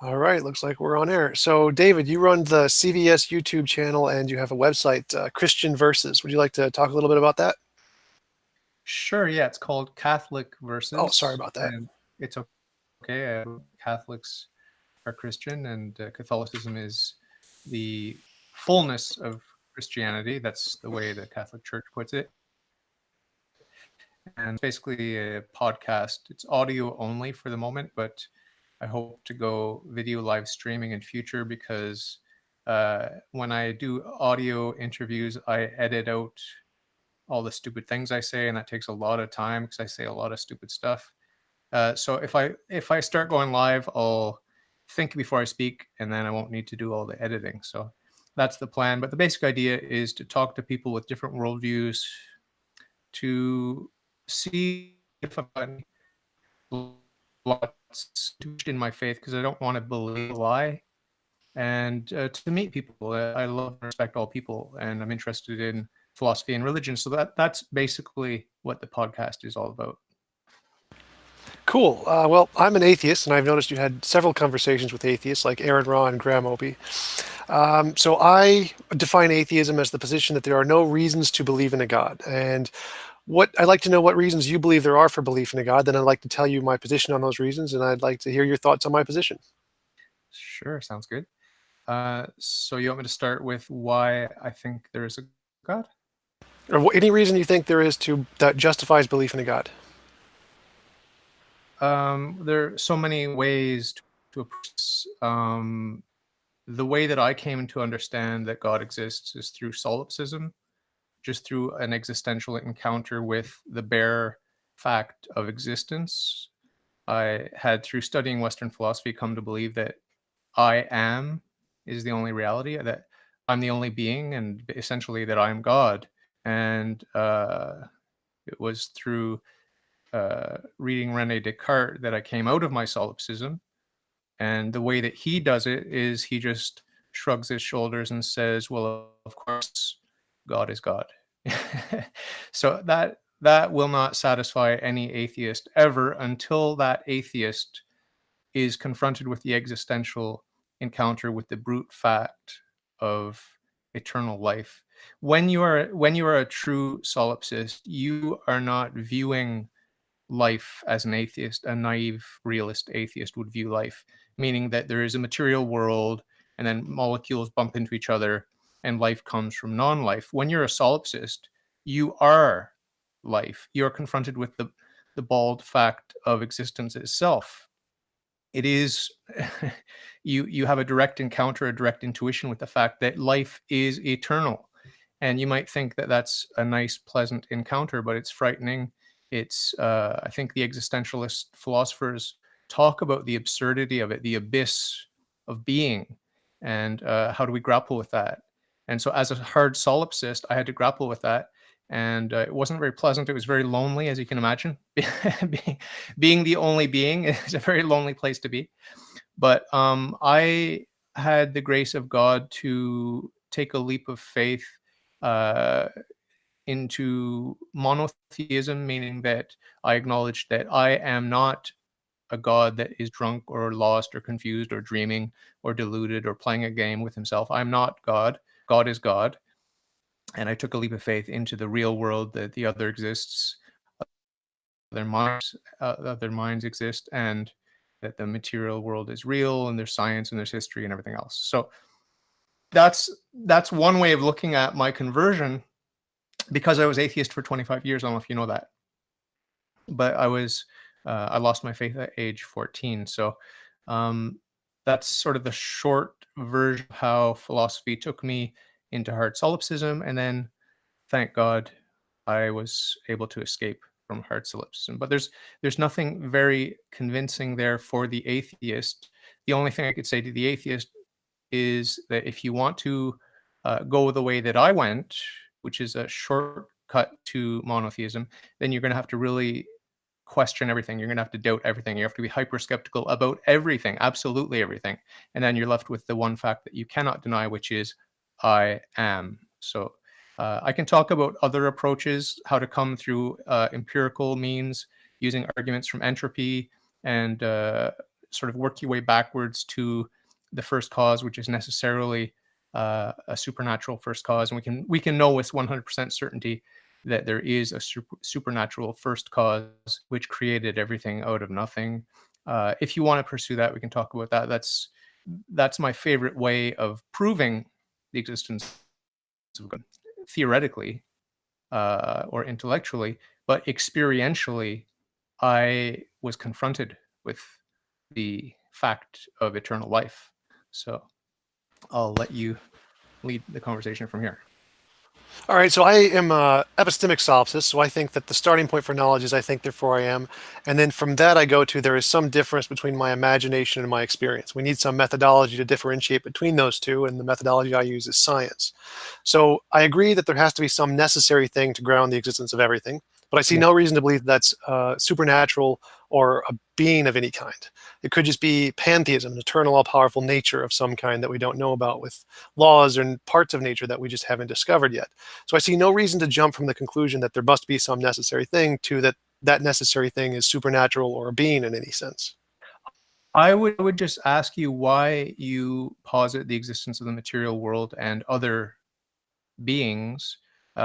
All right, looks like we're on air. So, David, you run the CVS YouTube channel and you have a website, Christian Verses. Would you like to talk a little bit about that? Sure, yeah, it's called Catholic Oh, sorry Versus, about that. and it's okay. Catholics are Christian, and Catholicism is the fullness of Christianity. That's the way the Catholic Church puts it. And it's basically a podcast. It's audio only for the moment, but I hope to go video live streaming in future because when I do audio interviews, I edit out all the stupid things I say, and that takes a lot of time because I say a lot of stupid stuff. So if I start going live, I'll think before I speak, and then I won't need to do all the editing. So that's the plan. But the basic idea is to talk to people with different worldviews, to see if I'm lots in my faith because I don't want to believe a lie, and to meet people. I love and respect all people, and I'm interested in philosophy and religion. So that's basically what the podcast is all about. Cool. Well, I'm an atheist, and I've noticed you had several conversations with atheists like Aaron Ra and Graham Opie. So I define atheism as the position that there are no reasons to believe in a God. And what I'd like to know what reasons you believe there are for belief in a God. Then I'd like to tell you my position on those reasons, and I'd like to hear your thoughts on my position. Sure, sounds good. So you want me to start with why I think there is a God? Or any reason you think there is that justifies belief in a God. There are so many ways to approach this. The way that I came to understand that God exists is through solipsism, just through an existential encounter with the bare fact of existence. I had, through studying Western philosophy, come to believe that I am is the only reality, that I'm the only being, and essentially that I'm God. And it was through reading Rene Descartes that I came out of my solipsism. And the way that he does it is he just shrugs his shoulders and says, well, of course, God is God. So that will not satisfy any atheist ever until that atheist is confronted with the existential encounter with the brute fact of eternal life. When you are a true solipsist, you are not viewing life as an atheist, a naive realist atheist would view life, meaning that there is a material world and then molecules bump into each other and life comes from non-life. When you're a solipsist, you are life. You're confronted with the bald fact of existence itself. It is you have a direct encounter, a direct intuition with the fact that life is eternal. And you might think that that's a nice, pleasant encounter, but it's frightening. It's I think the existentialist philosophers talk about the absurdity of it, the abyss of being, and how do we grapple with that? And so, as a hard solipsist, I had to grapple with that, and it wasn't very pleasant. It was very lonely, as you can imagine. Being the only being is a very lonely place to be. But I had the grace of God to take a leap of faith uh, into monotheism, meaning that I acknowledge that I am not a God that is drunk or lost or confused or dreaming or deluded or playing a game with himself. I'm not God. God is God. And I took a leap of faith into the real world, that the other exists, other minds exist, and that the material world is real, and there's science and there's history and everything else. So that's one way of looking at my conversion, because I was atheist for 25 years. I don't know if you know that, but I lost my faith at age 14. So that's sort of the short version of how philosophy took me into hard solipsism, and then thank God I was able to escape from hard solipsism. But there's nothing very convincing there for the atheist. The only thing I could say to the atheist is that if you want to go the way that I went, which is a shortcut to monotheism, then you're going to have to really question everything. You're going to have to doubt everything. You have to be hyper skeptical about everything, absolutely everything. And then you're left with the one fact that you cannot deny, which is I am. So I can talk about other approaches, how to come through empirical means using arguments from entropy and sort of work your way backwards to the first cause, which is necessarily a supernatural first cause, and we can know with 100% certainty that there is a supernatural first cause which created everything out of nothing. If you want to pursue that, we can talk about that. That's my favorite way of proving the existence of God, theoretically or intellectually, but experientially, I was confronted with the fact of eternal life. So I'll let you lead the conversation from here. All right, so I am epistemic solipsist, so I think that the starting point for knowledge is I think, therefore I am. And then from that I go to there is some difference between my imagination and my experience. We need some methodology to differentiate between those two, and the methodology I use is science. So I agree that there has to be some necessary thing to ground the existence of everything, but I see no reason to believe that's supernatural or a being of any kind. It could just be pantheism, an eternal, all-powerful nature of some kind that we don't know about, with laws and parts of nature that we just haven't discovered yet. So I see no reason to jump from the conclusion that there must be some necessary thing to that necessary thing is supernatural or a being in any sense. I would just ask you why you posit the existence of the material world and other beings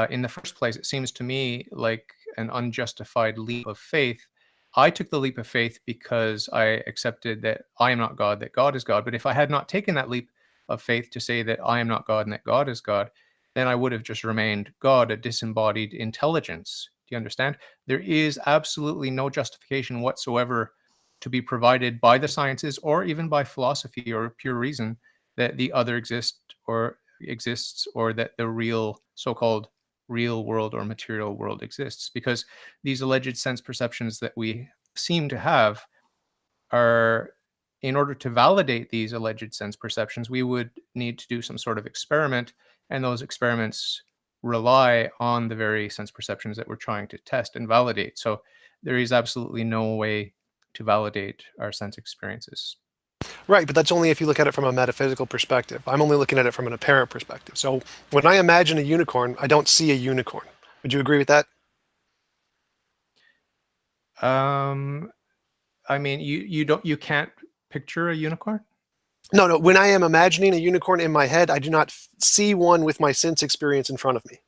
in the first place. It seems to me like an unjustified leap of faith. I took the leap of faith because I accepted that I am not God, that God is God. But if I had not taken that leap of faith to say that I am not God and that God is God, then I would have just remained God, a disembodied intelligence. Do you understand? There is absolutely no justification whatsoever to be provided by the sciences or even by philosophy or pure reason that the other exists or that the real so-called real world or material world exists, because these alleged sense perceptions that we seem to have are, in order to validate these alleged sense perceptions, we would need to do some sort of experiment, and those experiments rely on the very sense perceptions that we're trying to test and validate. So there is absolutely no way to validate our sense experiences. Right, but that's only if you look at it from a metaphysical perspective. I'm only looking at it from an apparent perspective. So when I imagine a unicorn, I don't see a unicorn. Would you agree with that? I mean, you can't picture a unicorn? No, no. When I am imagining a unicorn in my head, I do not see one with my sense experience in front of me.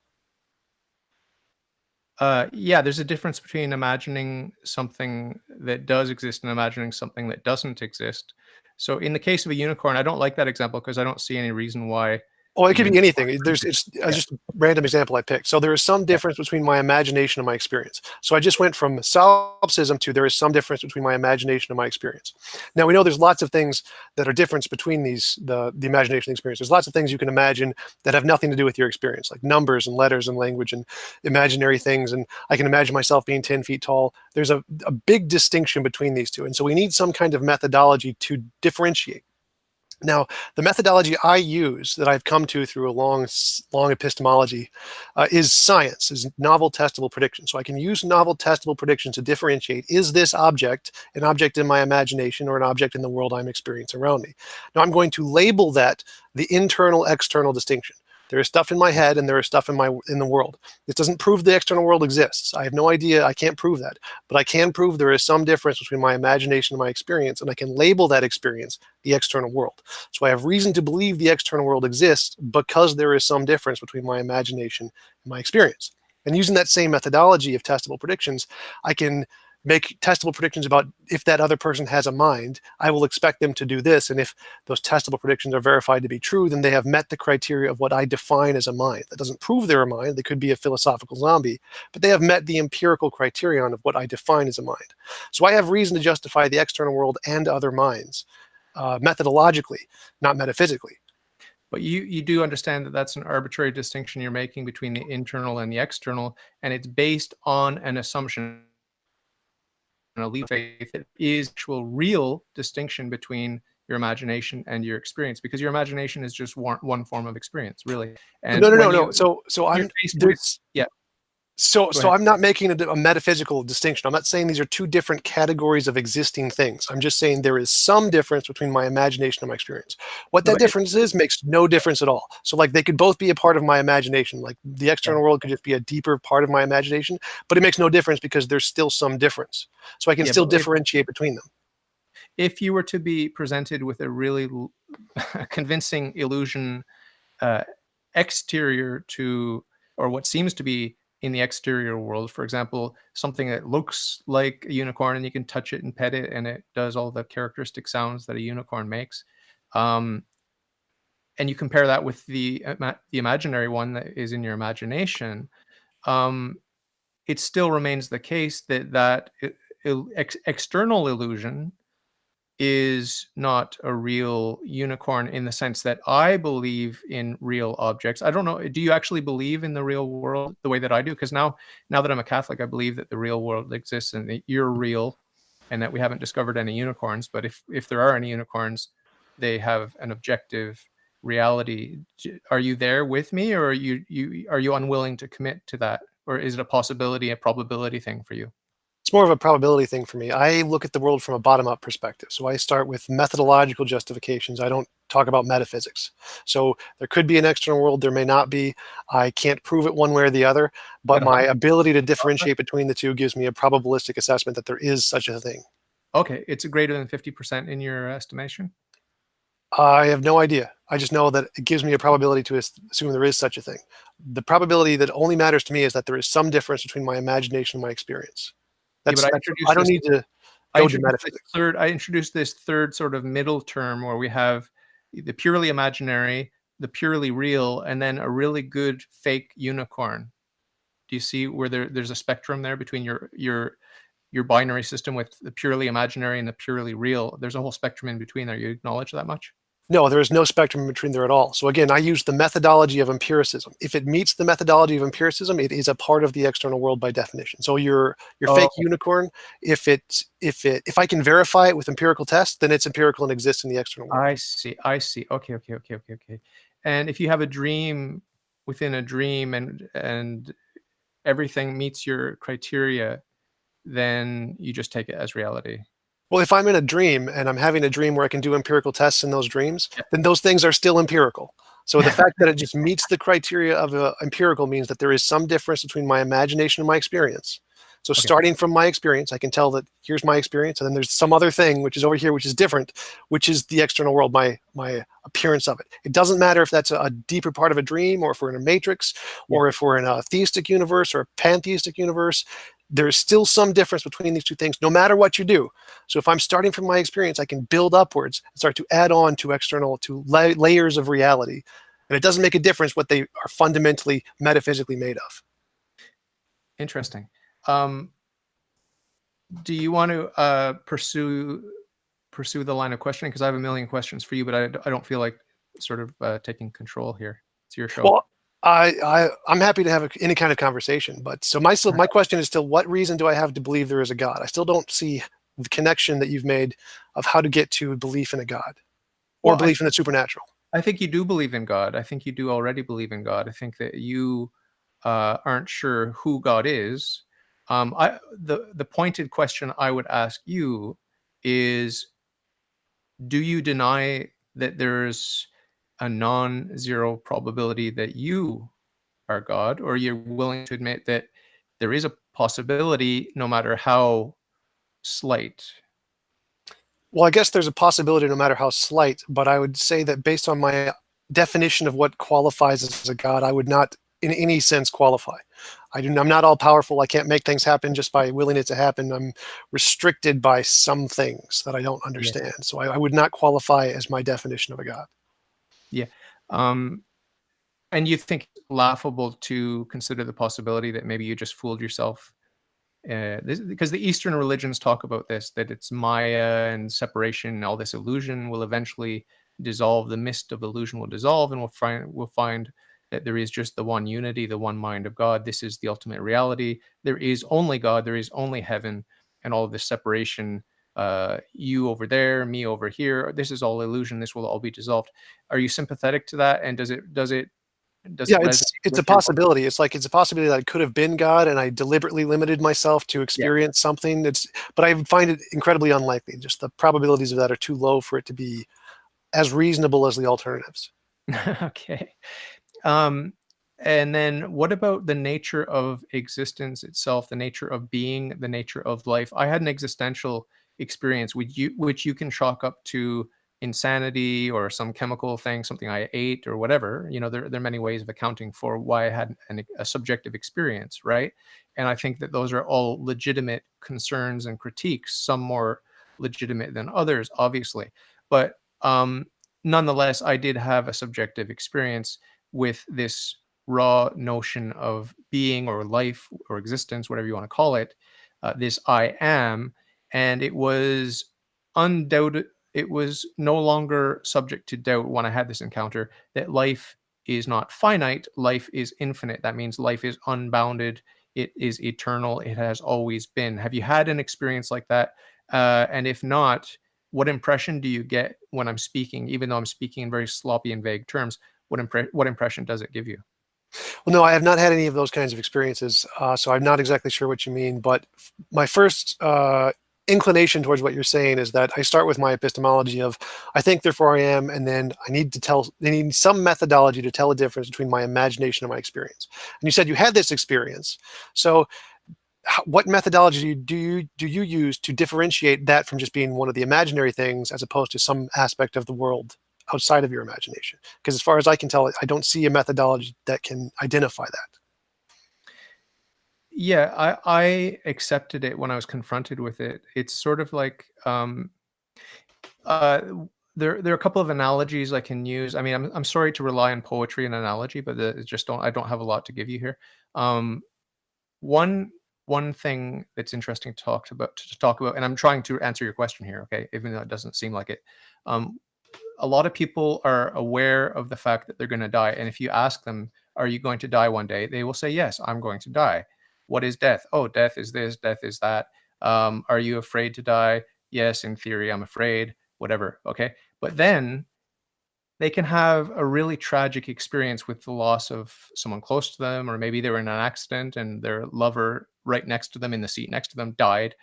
Yeah, there's a difference between imagining something that does exist and imagining something that doesn't exist. So in the case of a unicorn, I don't like that example because I don't see any reason why Oh, it a could be unicorn anything. could It's yeah, just a random example I picked. So there is some yeah. difference between my imagination and my experience. So I just went from solipsism to there is some difference between my imagination and my experience. Now we know there's lots of things that are different between the imagination and experience. There's lots of things you can imagine that have nothing to do with your experience, like numbers and letters and language and imaginary things. And I can imagine myself being 10 feet tall. There's a big distinction between these two. And so we need some kind of methodology to differentiate. Now, the methodology I use that I've come to through a long epistemology is science, is novel testable prediction. So I can use novel testable predictions to differentiate, is this object an object in my imagination or an object in the world I'm experiencing around me? Now I'm going to label that the internal-external distinction. There is stuff in my head and there is stuff in the world. This doesn't prove the external world exists. I have no idea. I can't prove that. But I can prove there is some difference between my imagination and my experience, and I can label that experience the external world. So I have reason to believe the external world exists because there is some difference between my imagination and my experience. And using that same methodology of testable predictions, I can make testable predictions about if that other person has a mind. I will expect them to do this, and if those testable predictions are verified to be true, then they have met the criteria of what I define as a mind. That doesn't prove they're a mind. They could be a philosophical zombie, but they have met the empirical criterion of what I define as a mind. So I have reason to justify the external world and other minds methodologically, not metaphysically. But you do understand that that's an arbitrary distinction you're making between the internal and the external, and it's based on an assumption, a leap of faith that is actual real distinction between your imagination and your experience, because your imagination is just one form of experience, really. And No, no, no, when no. So you're I'm faced with, there's yeah, So, go so ahead. I'm not making a metaphysical distinction. I'm not saying these are two different categories of existing things. I'm just saying there is some difference between my imagination and my experience. What No, that but difference is makes no difference at all. So, like, they could both be a part of my imagination. Like, the yeah. external world could just be a deeper part of my imagination, but it makes no difference because there's still some difference. So I can Yeah, still but differentiate between them. if you were to be presented with a really convincing illusion exterior to, or what seems to be in the exterior world, for example, something that looks like a unicorn and you can touch it and pet it and it does all the characteristic sounds that a unicorn makes, and you compare that with the imaginary one that is in your imagination, um, it still remains the case that external illusion is not a real unicorn in the sense that I believe in real objects. I don't know. Do you actually believe in the real world the way that I do? Because now that I'm a Catholic, I believe that the real world exists and that you're real, and that we haven't discovered any unicorns. But if there are any unicorns, they have an objective reality. Are you there with me, or are you unwilling to commit to that, or is it a possibility, a probability thing for you? It's more of a probability thing for me. I look at the world from a bottom-up perspective. So I start with methodological justifications. I don't talk about metaphysics. So there could be an external world, there may not be. I can't prove it one way or the other, but my ability to differentiate between the two gives me a probabilistic assessment that there is such a thing. Okay, it's greater than 50% in your estimation? I have no idea. I just know that it gives me a probability to assume there is such a thing. The probability that only matters to me is that there is some difference between my imagination and my experience. Yeah, but I don't need to go to metaphysics. I introduced this third sort of middle term where we have the purely imaginary, the purely real, and then a really good fake unicorn. Do you see where there's a spectrum there between your binary system with the purely imaginary and the purely real? There's a whole spectrum in between there. You acknowledge that much? No, there is no spectrum between there at all. So again, I use the methodology of empiricism. If it meets the methodology of empiricism, it is a part of the external world by definition. So your fake unicorn, if I can verify it with empirical tests, then it's empirical and exists in the external world. I see. Okay. And if you have a dream within a dream and everything meets your criteria, then you just take it as reality. Well, if I'm in a dream and I'm having a dream where I can do empirical tests in those dreams, then those things are still empirical. So the fact that it just meets the criteria of empirical means that there is some difference between my imagination and my experience. So starting from my experience, I can tell that here's my experience, and then there's some other thing which is over here, which is different, which is the external world, my appearance of it. It doesn't matter if that's a deeper part of a dream, or if we're in a matrix, or if we're in a theistic universe or a pantheistic universe. There's still some difference between these two things, no matter what you do. So if I'm starting from my experience, I can build upwards and start to add on to external, to layers of reality. And it doesn't make a difference what they are fundamentally metaphysically made of. Interesting. Do you want to pursue the line of questioning? Because I have a million questions for you, but I don't feel like sort of taking control here. It's your show. Well, I'm happy to have any kind of conversation, but so my question is still, what reason do I have to believe there is a God? I still don't see the connection that you've made of how to get to belief in a God or belief in the supernatural. I think you do believe in God. I think you do already believe in God. I think that you aren't sure who God is. The pointed question I would ask you is, do you deny that there's a non-zero probability that you are God, or you're willing to admit that there is a possibility, no matter how slight? Well, I guess there's a possibility no matter how slight, but I would say that based on my definition of what qualifies as a God, I would not in any sense qualify. I'm not all powerful. I can't make things happen just by willing it to happen. I'm restricted by some things that I don't understand. Yeah. So I would not qualify as my definition of a God. Yeah. And you think it's laughable to consider the possibility that maybe you just fooled yourself? Because the Eastern religions talk about this, that it's Maya and separation, all this illusion will eventually dissolve. The mist of illusion will dissolve, and we'll find that there is just the one unity, the one mind of God. This is the ultimate reality. There is only God. There is only heaven, and all of this separation, you over there, me over here, this is all illusion. This will all be dissolved. Are you sympathetic to that? And does it it's a possibility. It's a possibility that I could have been God and I deliberately limited myself to experience something. But I find it incredibly unlikely. Just the probabilities of that are too low for it to be as reasonable as the alternatives. Okay. And then what about the nature of existence itself, the nature of being, the nature of life? I had an existential experience, which you can chalk up to insanity or some chemical thing, something I ate or whatever. There are many ways of accounting for why I had a subjective experience, right? And I think that those are all legitimate concerns and critiques, some more legitimate than others, obviously. But nonetheless, I did have a subjective experience with this raw notion of being or life or existence, whatever you want to call it, this I am. And it was undoubted, it was no longer subject to doubt when I had this encounter that life is not finite, life is infinite. That means life is unbounded, it is eternal, it has always been. Have you had an experience like that? And if not, what impression do you get when I'm speaking, even though I'm speaking in very sloppy and vague terms? What impression does it give you? Well, no, I have not had any of those kinds of experiences, so I'm not exactly sure what you mean. But my first inclination towards what you're saying is that I start with my epistemology of I think, therefore I am, and then I need some methodology to tell a difference between my imagination and my experience. And you said you had this experience, so what methodology do you use to differentiate that from just being one of the imaginary things as opposed to some aspect of the world outside of your imagination? Because as far as I can tell, I don't see a methodology that can identify that. Yeah, I accepted it when I was confronted with it. It's sort of like uh, there are a couple of analogies I can use. I mean, I'm sorry to rely on poetry and analogy, but I don't have a lot to give you here. Um, one one thing that's interesting to talk about, and I'm trying to answer your question here, okay, even though it doesn't seem like it. A lot of people are aware of the fact that they're going to die, and if you ask them, "Are you going to die one day?" they will say, "Yes, I'm going to die." What is death? Oh, death is this, death is that. Are you afraid to die? Yes, in theory, I'm afraid. Whatever. Okay, but then they can have a really tragic experience with the loss of someone close to them, or maybe they were in an accident and their lover right next to them in the seat next to them died,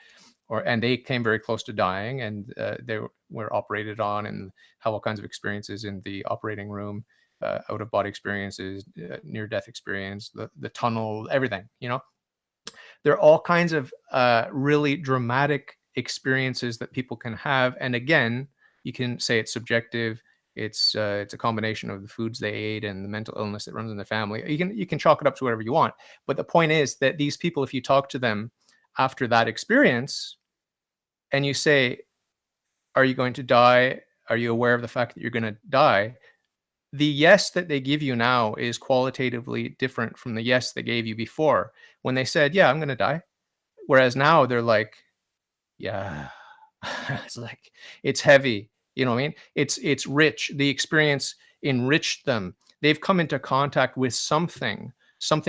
and they came very close to dying, and they were operated on and have all kinds of experiences in the operating room, out of body experiences, near death experience, the tunnel, everything. There are all kinds of really dramatic experiences that people can have, and again, you can say it's subjective. It's a combination of the foods they ate and the mental illness that runs in the family. You can chalk it up to whatever you want, but the point is that these people, if you talk to them after that experience and you say, "Are you going to die? Are you aware of the fact that you're going to die?" The yes that they give you now is qualitatively different from the yes they gave you before when they said, "Yeah, I'm going to die." Whereas now they're like, "Yeah." It's like, it's heavy. You know what I mean? It's rich. The experience enriched them. They've come into contact with something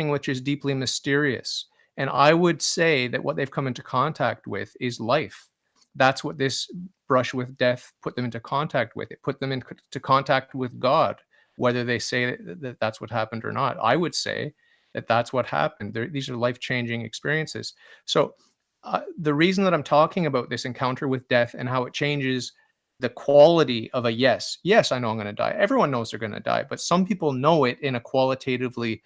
which is deeply mysterious. And I would say that what they've come into contact with is life. That's what this brush with death put them into contact with. It put them into contact with God, whether they say that that's what happened or not. I would say that that's what happened. These are life-changing experiences. So the reason that I'm talking about this encounter with death and how it changes the quality of a yes. Yes, I know I'm going to die. Everyone knows they're going to die, but some people know it in a qualitatively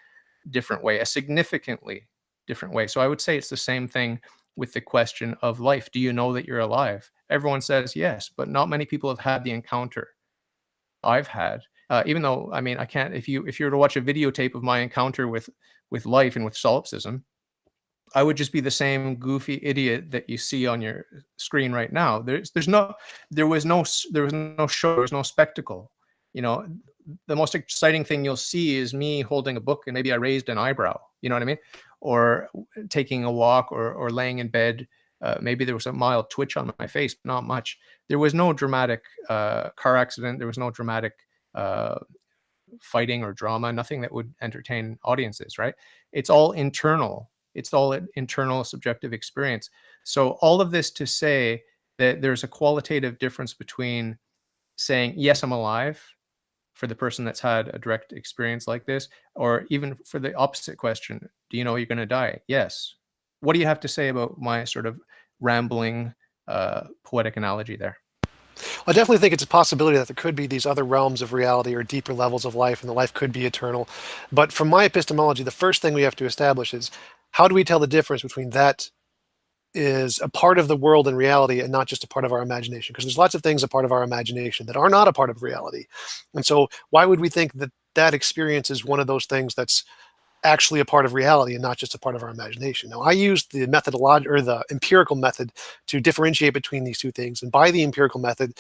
different way, a significantly different way. So I would say it's the same thing with the question of life. Do you know that you're alive? Everyone says yes, but not many people have had the encounter I've had. Even though, I mean, I can't. If you were to watch a videotape of my encounter with life and with solipsism, I would just be the same goofy idiot that you see on your screen right now. There was no show, there was no spectacle. The most exciting thing you'll see is me holding a book and maybe I raised an eyebrow. You know what I mean? Or taking a walk, or laying in bed. Maybe there was a mild twitch on my face, but not much. There was no dramatic car accident. There was no dramatic fighting or drama. Nothing that would entertain audiences. Right? It's all internal. It's all an internal subjective experience. So all of this to say that there's a qualitative difference between saying, yes, I'm alive, for the person that's had a direct experience like this, or even for the opposite question, do you know you're going to die? Yes. What do you have to say about my sort of rambling poetic analogy there? I definitely think it's a possibility that there could be these other realms of reality or deeper levels of life, and the life could be eternal. But from my epistemology, the first thing we have to establish is how do we tell the difference between that is a part of the world and reality and not just a part of our imagination, because there's lots of things a part of our imagination that are not a part of reality. And so why would we think that that experience is one of those things that's actually a part of reality and not just a part of our imagination? Now, I used the methodological or the empirical method to differentiate between these two things, and by the empirical method,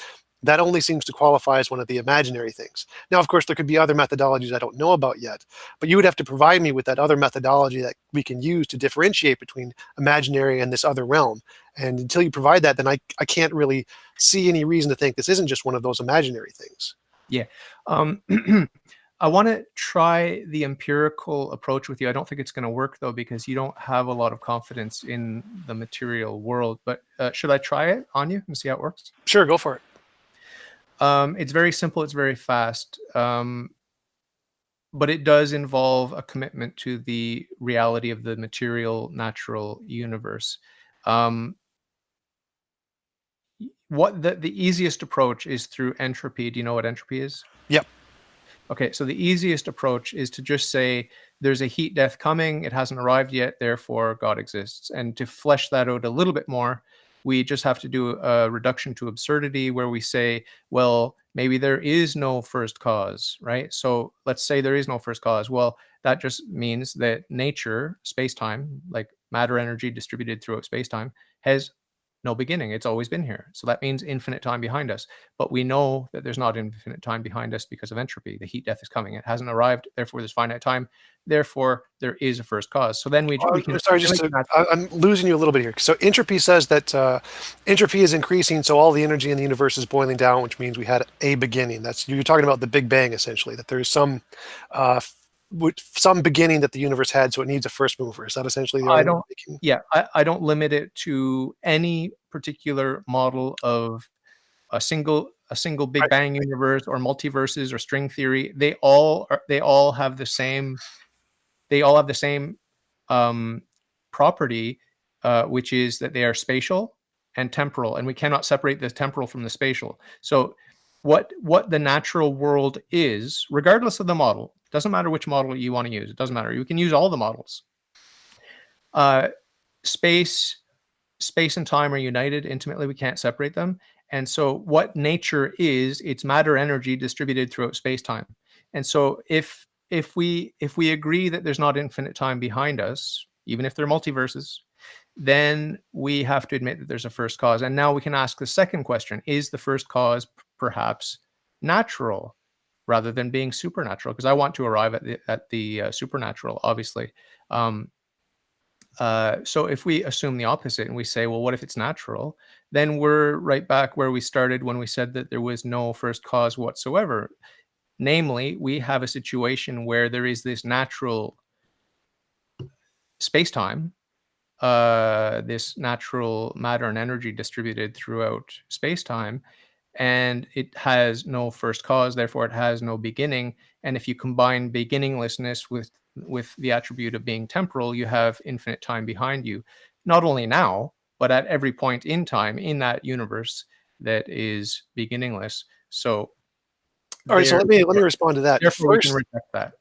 that only seems to qualify as one of the imaginary things. Now, of course, there could be other methodologies I don't know about yet, but you would have to provide me with that other methodology that we can use to differentiate between imaginary and this other realm. And until you provide that, then I can't really see any reason to think this isn't just one of those imaginary things. Yeah. I want to try the empirical approach with you. I don't think it's going to work, though, because you don't have a lot of confidence in the material world. But should I try it on you and see how it works? Sure, go for it. It's very simple. It's very fast. But it does involve a commitment to the reality of the material natural universe. What the easiest approach is through entropy. Do you know what entropy is? Yep. Okay, so the easiest approach is to just say there's a heat death coming, it hasn't arrived yet, therefore God exists. And to flesh that out a little bit more, we just have to do a reduction to absurdity where we say, well, maybe there is no first cause, right? So let's say there is no first cause. Well, that just means that nature, space-time, like matter energy distributed throughout space-time, has no beginning. It's always been here. So that means infinite time behind us. But we know that there's not infinite time behind us because of entropy. The heat death is coming. It hasn't arrived. Therefore, there's finite time. Therefore, there is a first cause. So then we can... Sorry, I'm losing you a little bit here. So entropy says that entropy is increasing, so all the energy in the universe is boiling down, which means we had a beginning. You're talking about the Big Bang, essentially, that there's some beginning that the universe had, so it needs a first mover. Is that essentially the argument you're making? I don't limit it to any particular model of a single Big Bang universe or multiverses or string theory. They all have the same property, which is that they are spatial and temporal, and we cannot separate the temporal from the spatial. So what the natural world is, regardless of the model, doesn't matter which model you want to use. It doesn't matter. You can use all the models. Space and time are united intimately. We can't separate them. And so what nature is, it's matter energy distributed throughout space-time. And so if we agree that there's not infinite time behind us, even if they're multiverses, then we have to admit that there's a first cause. And now we can ask the second question: is the first cause perhaps natural rather than being supernatural? Because I want to arrive at the supernatural, obviously. So if we assume the opposite and we say, well, what if it's natural? Then we're right back where we started when we said that there was no first cause whatsoever. Namely, we have a situation where there is this natural space-time, this natural matter and energy distributed throughout space-time, and it has no first cause, therefore it has no beginning. And if you combine beginninglessness with the attribute of being temporal, you have infinite time behind you, not only now, but at every point in time in that universe that is beginningless. So all right, so let me respond to that. Therefore, we can reject that.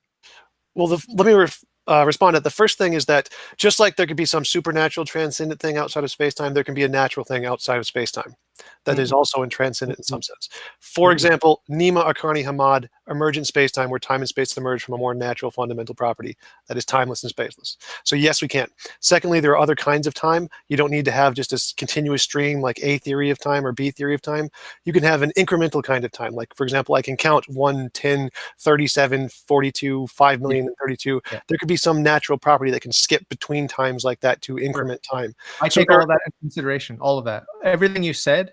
Well, let me respond to that. The first thing is that just like there could be some supernatural transcendent thing outside of space-time, there can be a natural thing outside of space-time that is also in transcendent in some sense. For example, Nima Akarni Hamad, emergent space-time, where time and space emerge from a more natural fundamental property that is timeless and spaceless. So yes, we can. Secondly, there are other kinds of time. You don't need to have just a continuous stream like A theory of time or B theory of time. You can have an incremental kind of time. Like, for example, I can count 1, 10, 37, 42, 5 million, and 32. Yeah. There could be some natural property that can skip between times like that to increment time. I take all of that into consideration, all of that. Everything you said,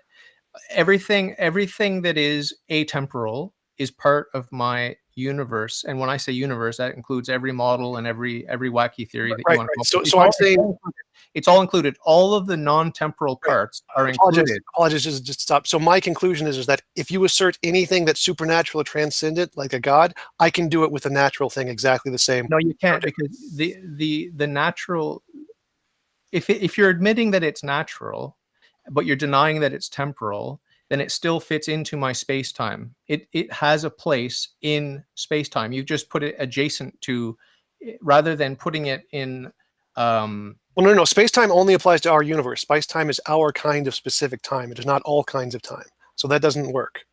everything that is atemporal is part of my universe. And when I say universe, that includes every model and every wacky theory that you want to call it. So I'm saying it's all included. All of the non-temporal parts are included. Apologies, just stop. So my conclusion is that if you assert anything that's supernatural or transcendent, like a god, I can do it with a natural thing exactly the same. No, you can't, because the natural, if you're admitting that it's natural, but you're denying that it's temporal, then it still fits into my space-time. It has a place in space-time. You just put it adjacent to, rather than putting it in Well, no. Space-time only applies to our universe. Space-time is our kind of specific time. It is not all kinds of time. So that doesn't work.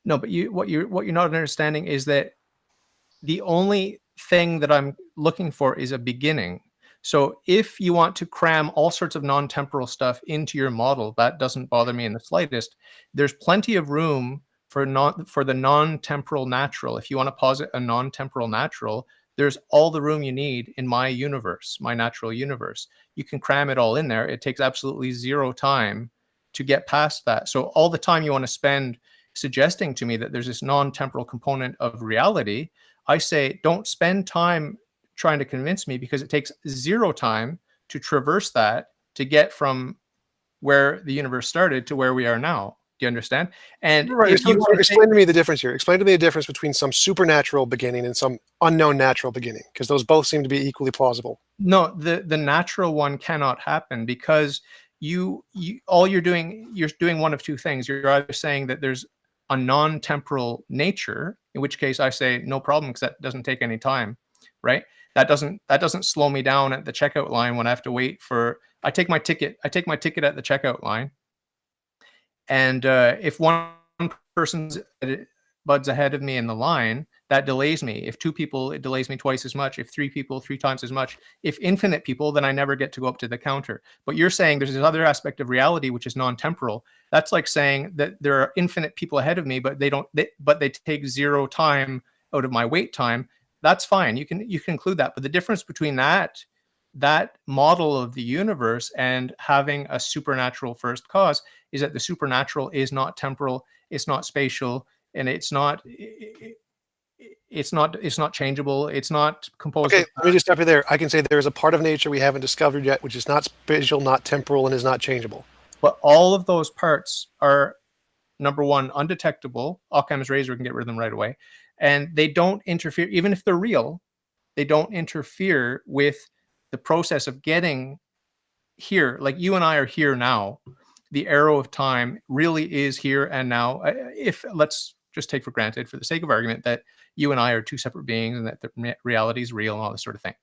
No, but what you're not understanding is that the only thing that I'm looking for is a beginning. So if you want to cram all sorts of non-temporal stuff into your model, that doesn't bother me in the slightest. There's plenty of room for the non-temporal natural. If you want to posit a non-temporal natural, there's all the room you need in my universe, my natural universe. You can cram it all in there. It takes absolutely zero time to get past that. So all the time you want to spend suggesting to me that there's this non-temporal component of reality, I say, don't spend time trying to convince me, because it takes zero time to traverse that to get from where the universe started to where we are now. Do you understand? And Right. if you Explain to me the difference here. Explain to me the difference between some supernatural beginning and some unknown natural beginning, because those both seem to be equally plausible. No, the natural one cannot happen, because you're doing one of two things. You're either saying that there's a non-temporal nature, in which case I say no problem, because that doesn't take any time, right? That doesn't slow me down at the checkout line when I have to wait for. I take my ticket at the checkout line, and if one person's buds ahead of me in the line, that delays me. If two people, it delays me twice as much. If three people, three times as much. If infinite people, then I never get to go up to the counter. But you're saying there's this other aspect of reality which is non-temporal. That's like saying that there are infinite people ahead of me, but they take zero time out of my wait time. That's fine. You can include that. But the difference between that model of the universe and having a supernatural first cause is that the supernatural is not temporal, it's not spatial, and it's not changeable, it's not composed. Okay, let me just stop you there. I can say there is a part of nature we haven't discovered yet, which is not spatial, not temporal, and is not changeable. But all of those parts are, number one, undetectable. Occam's razor can get rid of them right away. And they don't interfere, even if they're real, they don't interfere with the process of getting here. Like you and I are here now. The arrow of time really is here and now. If let's just take for granted, for the sake of argument, that you and I are two separate beings and that the reality is real and all this sort of thing.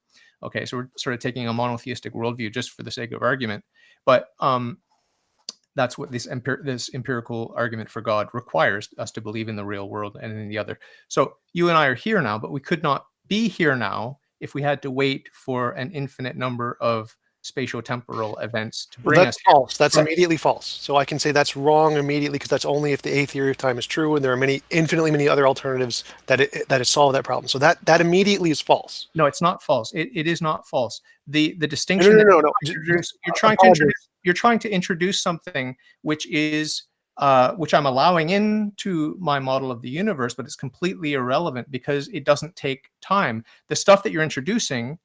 Okay, so we're sort of taking a monotheistic worldview just for the sake of argument. But that's what this empirical argument for God requires us to believe in the real world and in the other. So you and I are here now, but we could not be here now if we had to wait for an infinite number of spatio-temporal events to bring us. That's false. That's immediately false. So I can say that's wrong immediately, because that's only if the A theory of time is true, and there are infinitely many other alternatives that solve that problem. So that immediately is false. No, it's not false. It is not false. The distinction. No. You're trying to introduce something which is which I'm allowing into my model of the universe, but it's completely irrelevant because it doesn't take time. The stuff that you're introducing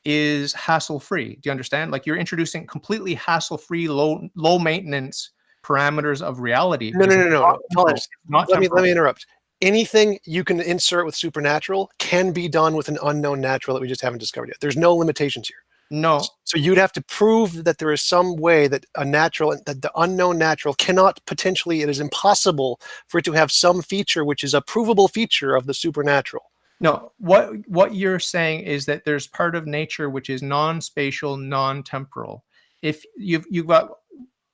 is hassle-free. Do you understand? Like you're introducing completely hassle-free, low maintenance parameters of reality. No. Let me interrupt. Anything you can insert with supernatural can be done with an unknown natural that we just haven't discovered yet. There's no limitations here. No. So you'd have to prove that there is some way that that the unknown natural cannot potentially, it is impossible for it to have some feature which is a provable feature of the supernatural. No, what you're saying is that there's part of nature which is non-spatial, non-temporal. If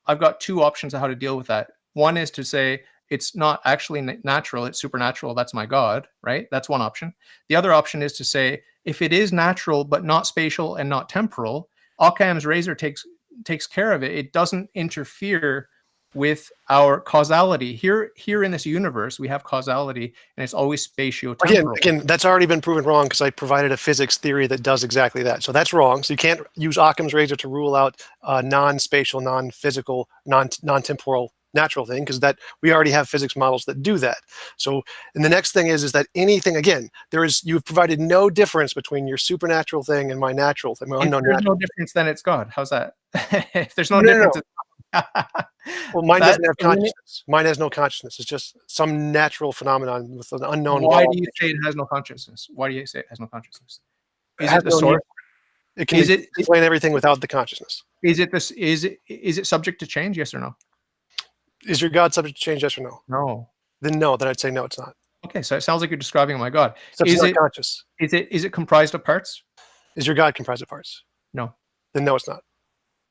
I've got two options of how to deal with that. One is to say it's not actually natural, it's supernatural, that's my God, right? That's one option. The other option is to say, if it is natural but not spatial and not temporal, Occam's razor takes care of it. It doesn't interfere with our causality. Here in this universe, we have causality, and it's always spatio-temporal. Again, that's already been proven wrong because I provided a physics theory that does exactly that. So that's wrong. So you can't use Occam's razor to rule out non-spatial, non-physical, non-temporal natural thing, because that we already have physics models that do that. So, and the next thing is that anything, again, you've provided no difference between your supernatural thing and my natural thing. If there's no difference, then it's God. How's that? If there's no difference, well, mine doesn't have consciousness. Mine has no consciousness. It's just some natural phenomenon with an unknown. Why do you say it has no consciousness? Why do you say it has no consciousness? Is it the source? It can explain everything without the consciousness. Is it subject to change? Yes or no? Is your God subject to change? Yes or no? No. Then no. Then I'd say no, it's not. Okay, so it sounds like you're describing my God. Is it conscious? Is it comprised of parts? Is your God comprised of parts? No. then no, it's not.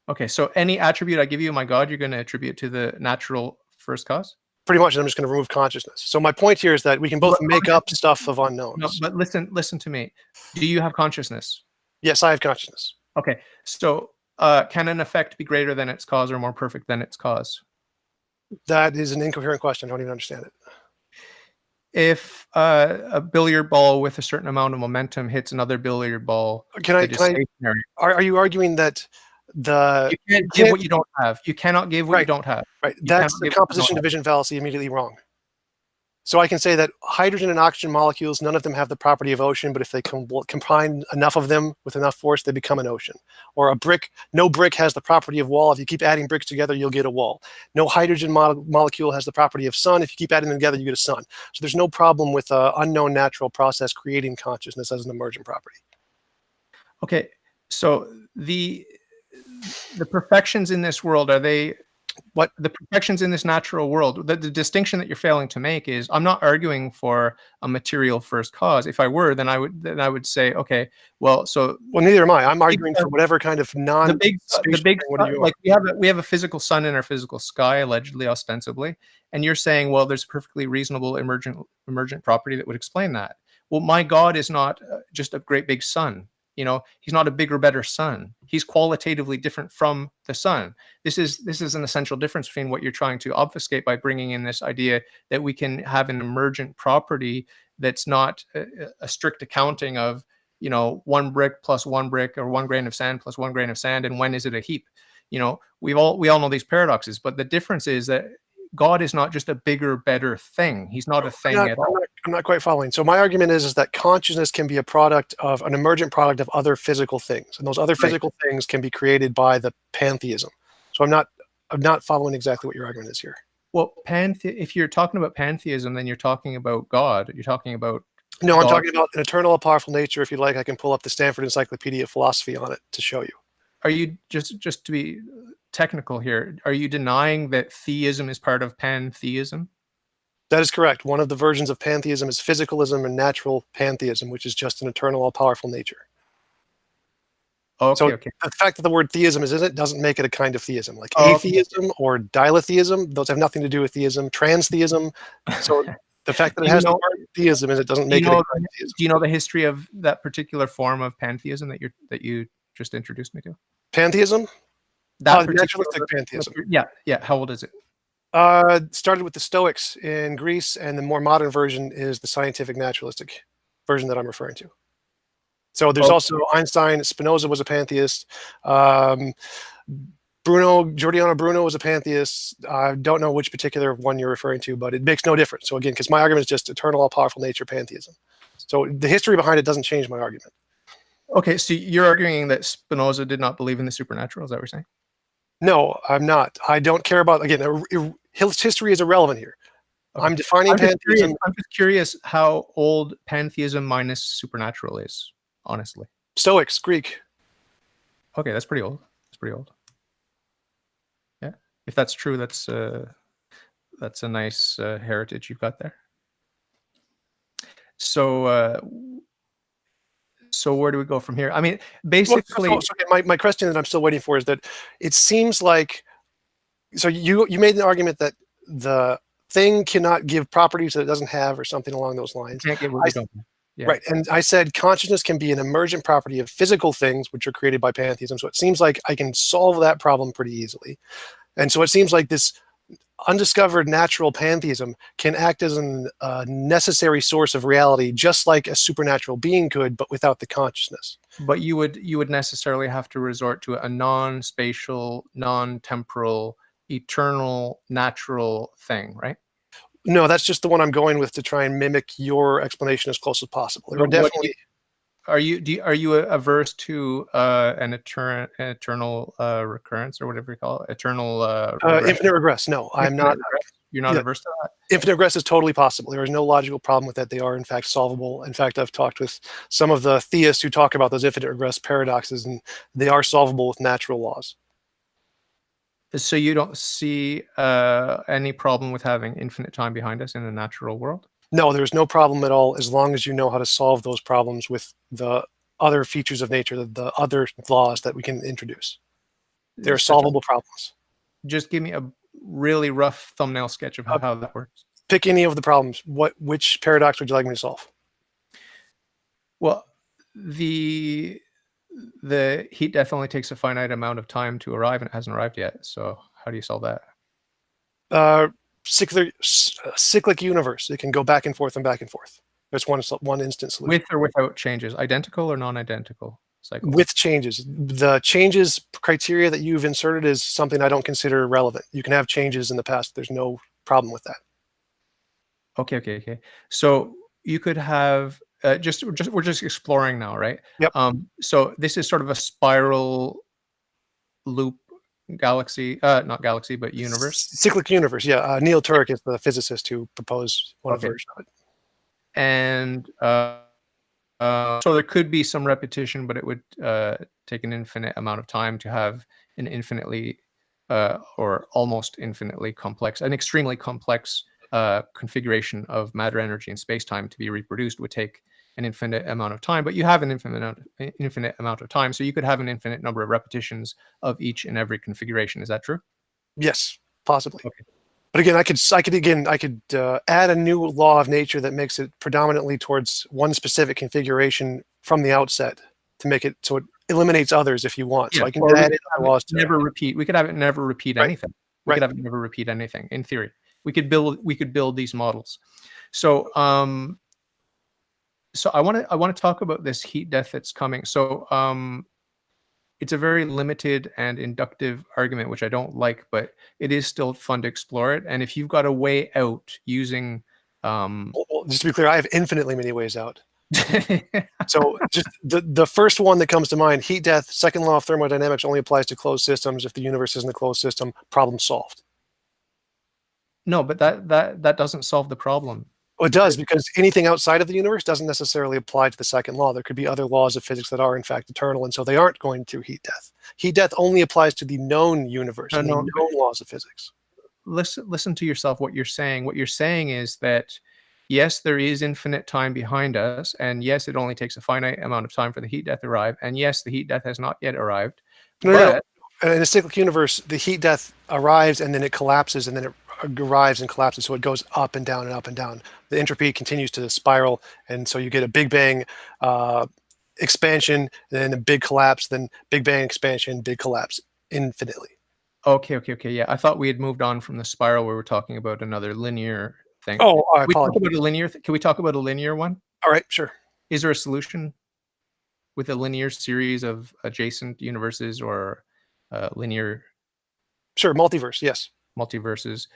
Okay, so any attribute I give you, my God, you're going to attribute to the natural first cause? Pretty much, I'm just going to remove consciousness. So my point here is that we can both But make up stuff of unknowns. but listen to me. Do you have consciousness? Yes, I have consciousness. Okay, so can an effect be greater than its cause or more perfect than its cause? That is an incoherent question. I don't even understand it. If a billiard ball with a certain amount of momentum hits another billiard ball stationary, are you arguing that you can't give what you don't have? You cannot give what you don't have. Right. That's the composition division fallacy immediately wrong. So I can say that hydrogen and oxygen molecules, none of them have the property of ocean, but if they combine enough of them with enough force, they become an ocean. Or a brick, no brick has the property of wall. If you keep adding bricks together, you'll get a wall. No hydrogen molecule has the property of sun. If you keep adding them together, you get a sun. So there's no problem with an unknown natural process creating consciousness as an emergent property. Okay, so the perfections in this world, are they what the perfections in this natural world? The distinction that you're failing to make is, I'm not arguing for a material first cause. If I were, then I would say, okay, well, neither am I. I'm arguing for whatever kind of the big like we have a physical sun in our physical sky, allegedly, ostensibly, and you're saying, well, there's a perfectly reasonable emergent property that would explain that. Well, my God is not just a great big sun. You know, he's not a bigger, better sun. He's qualitatively different from the sun. This is an essential difference between what you're trying to obfuscate by bringing in this idea that we can have an emergent property that's not a strict accounting of, you know, 1 brick plus 1 brick, or 1 grain of sand plus 1 grain of sand, and when is it a heap? You know, we all know these paradoxes, but the difference is that God is not just a bigger, better thing. He's not a thing at all. I'm not quite following. So my argument is that consciousness can be a product of an emergent product of other physical things, and those other physical things can be created by the pantheism. So I'm not following exactly what your argument is here. Well, if you're talking about pantheism, then you're talking about God. You're talking about I'm talking about an eternal, powerful nature. If you like, I can pull up the Stanford Encyclopedia of Philosophy on it to show you. Are you just to be technical here? Are you denying that theism is part of pantheism? That is correct. One of the versions of pantheism is physicalism and natural pantheism, which is just an eternal, all-powerful nature. Okay, so okay. The fact that the word theism is in it doesn't make it a kind of theism. Like atheism or diletheism, those have nothing to do with theism. Transtheism. So the fact that it has the word theism in it doesn't make it a kind of theism. Do you know the history of that particular form of pantheism that you just introduced me to? Pantheism? Naturalistic pantheism. Yeah. How old is it? Started with the Stoics in Greece, and the more modern version is the scientific naturalistic version that I'm referring to. So there's also Einstein. Spinoza was a pantheist. Giordano Bruno was a pantheist. I don't know which particular one you're referring to, but it makes no difference. So again, because my argument is just eternal, all-powerful nature pantheism. So the history behind it doesn't change my argument. Okay, so you're arguing that Spinoza did not believe in the supernatural. Is that what you're saying? No, I'm not. I don't care about, again, his history is irrelevant here. Okay. I'm defining pantheism. I'm just curious how old pantheism minus supernatural is, honestly. Stoics, Greek. Okay, that's pretty old. That's pretty old. Yeah, if that's true, that's a nice heritage you've got there. So where do we go from here? I mean, basically, my question that I'm still waiting for is that it seems like, so you made an argument that the thing cannot give properties that it doesn't have, or something along those lines. Can't give what we don't have. Yeah. Right, and I said consciousness can be an emergent property of physical things, which are created by pantheism. So it seems like I can solve that problem pretty easily. And so it seems like this undiscovered natural pantheism can act as a necessary source of reality, just like a supernatural being could, but without the consciousness. But you would necessarily have to resort to a non-spatial, non-temporal, eternal, natural thing, right? No, that's just the one I'm going with to try and mimic your explanation as close as possible. Definitely. Are you averse to an eternal recurrence, or whatever you call it? Eternal infinite regress? No, I'm not. You're not averse to that? Infinite regress is totally possible. There is no logical problem with that. They are, in fact, solvable. In fact, I've talked with some of the theists who talk about those infinite regress paradoxes, and they are solvable with natural laws. So you don't see any problem with having infinite time behind us in the natural world? No, there's no problem at all, as long as you know how to solve those problems with the other features of nature, the other laws that we can introduce. They're Such a- solvable problems. Just give me a really rough thumbnail sketch of how that works. Pick any of the problems. Which paradox would you like me to solve? Well, the heat death only takes a finite amount of time to arrive, and it hasn't arrived yet. So how do you solve that? Cyclic universe. It can go back and forth and back and forth. There's one instant solution. With or without changes, identical or non-identical cycles? With changes. The changes criteria that you've inserted is something I don't consider relevant. You can have changes in the past. There's no problem with that. Okay. So you could have we're just exploring now, right? Yep. So this is sort of a spiral loop galaxy, not galaxy, but universe. Cyclic universe. Yeah. Neil Turek is the physicist who proposed one version of it. And so there could be some repetition, but it would take an infinite amount of time to have an infinitely or almost infinitely complex, an extremely complex configuration of matter, energy, and space-time to be reproduced would take an infinite amount of time. But you have an infinite amount of time, so you could have an infinite number of repetitions of each and every configuration. Is that true? Yes, possibly. Okay. But again, I could add a new law of nature that makes it predominantly towards one specific configuration from the outset to make it so it eliminates others if you want. Yeah. So I can add in laws to never repeat. We could have it never repeat anything. We could have it never repeat anything. In theory, we could build these models. So so I want to talk about this heat death that's coming. So it's a very limited and inductive argument, which I don't like, but it is still fun to explore it. And if you've got a way out using, well, just to be clear, I have infinitely many ways out. So just the first one that comes to mind: heat death. Second law of thermodynamics only applies to closed systems. If the universe isn't a closed system, problem solved. No, but that doesn't solve the problem. Well, it does, because anything outside of the universe doesn't necessarily apply to the second law. There could be other laws of physics that are in fact eternal, and so they aren't going to heat death. Heat death only applies to the known universe and the known laws of physics. Listen to yourself. What you're saying. What you're saying is that yes, there is infinite time behind us, and yes, it only takes a finite amount of time for the heat death to arrive, and yes, the heat death has not yet arrived. No. In a cyclic universe, the heat death arrives and then it collapses, and then it arrives and collapses, so it goes up and down and up and down. The entropy continues to spiral, and so you get a Big Bang expansion, then a big collapse, then Big Bang expansion, big collapse, infinitely. Okay. Yeah, I thought we had moved on from the spiral where we're talking about another linear thing. Oh, I Can we apologize. talk about a linear? Can we talk about a linear one? All right, sure. Is there a solution with a linear series of adjacent universes or linear? Sure, multiverse, yes. Multiverses.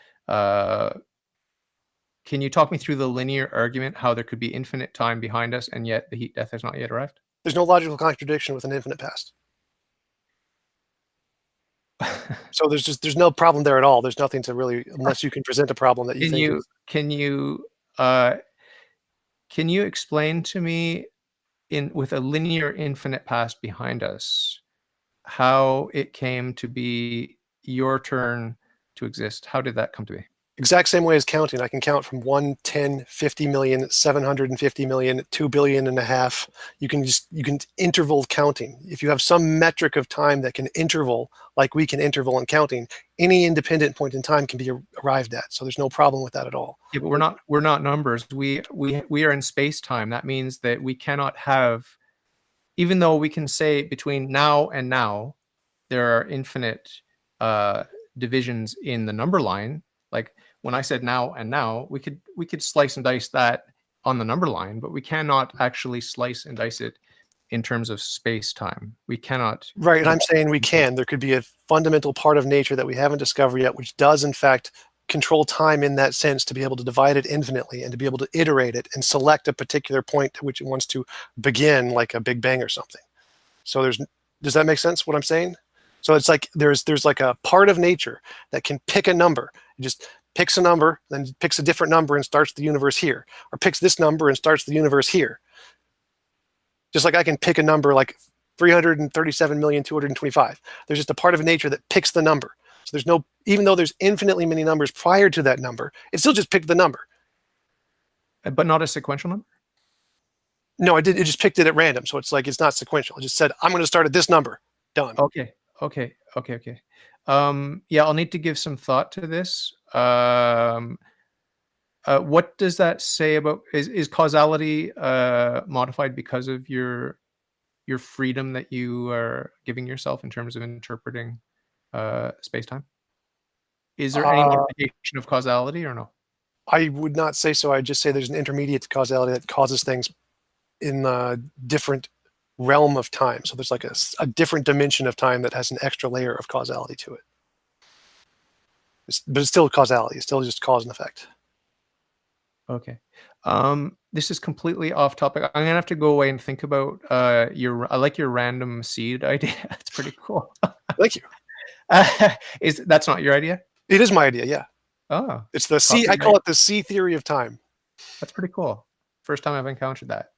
Can you talk me through the linear argument, how there could be infinite time behind us and yet the heat death has not yet arrived? There's no logical contradiction with an infinite past. So there's no problem there at all. There's nothing to really, unless you can present a problem that you think. Can you explain to me, with a linear infinite past behind us, how it came to be your turn to exist? How did that come to be? Exact same way as counting. I can count from 1, 10, 50 million, 750 million, 2 billion and a half. You can interval counting. If you have some metric of time that can interval, like we can interval in counting, any independent point in time can be arrived at. So there's no problem with that at all. Yeah, but we're not numbers. We are in space time. That means that we cannot have, even though we can say between now and now, there are infinite divisions in the number line. Like when I said now and now, we could slice and dice that on the number line, but we cannot actually slice and dice it in terms of space time. We cannot. Right, and I'm saying we can. There could be a fundamental part of nature that we haven't discovered yet, which does in fact control time in that sense, to be able to divide it infinitely and to be able to iterate it and select a particular point to which it wants to begin, like a Big Bang or something. So does that make sense what I'm saying? So it's like there's like a part of nature that can pick a number. It just picks a number, then picks a different number and starts the universe here, or picks this number and starts the universe here. Just like I can pick a number like 337,225,000. There's just a part of nature that picks the number. So there's no, even though there's infinitely many numbers prior to that number, it still just picked the number. But not a sequential number? No, I did. It just picked it at random, so it's like it's not sequential. It just said I'm going to start at this number. Done. Okay. Yeah, I'll need to give some thought to this. What does that say about is causality modified because of your freedom that you are giving yourself in terms of interpreting space-time? Is there any Uh, modification of causality or no? I would not say so. I'd just say there's an intermediate causality that causes things in a different realm of time. So there's like a different dimension of time that has an extra layer of causality to it. But it's still causality. It's still just cause and effect. Okay. This is completely off topic. I'm gonna have to go away and think about I like your random seed idea. It's pretty cool. Thank you. That's not your idea? It is my idea. Yeah. Oh, It's the C. I call it the C theory of time. that's pretty cool. First time I've encountered that.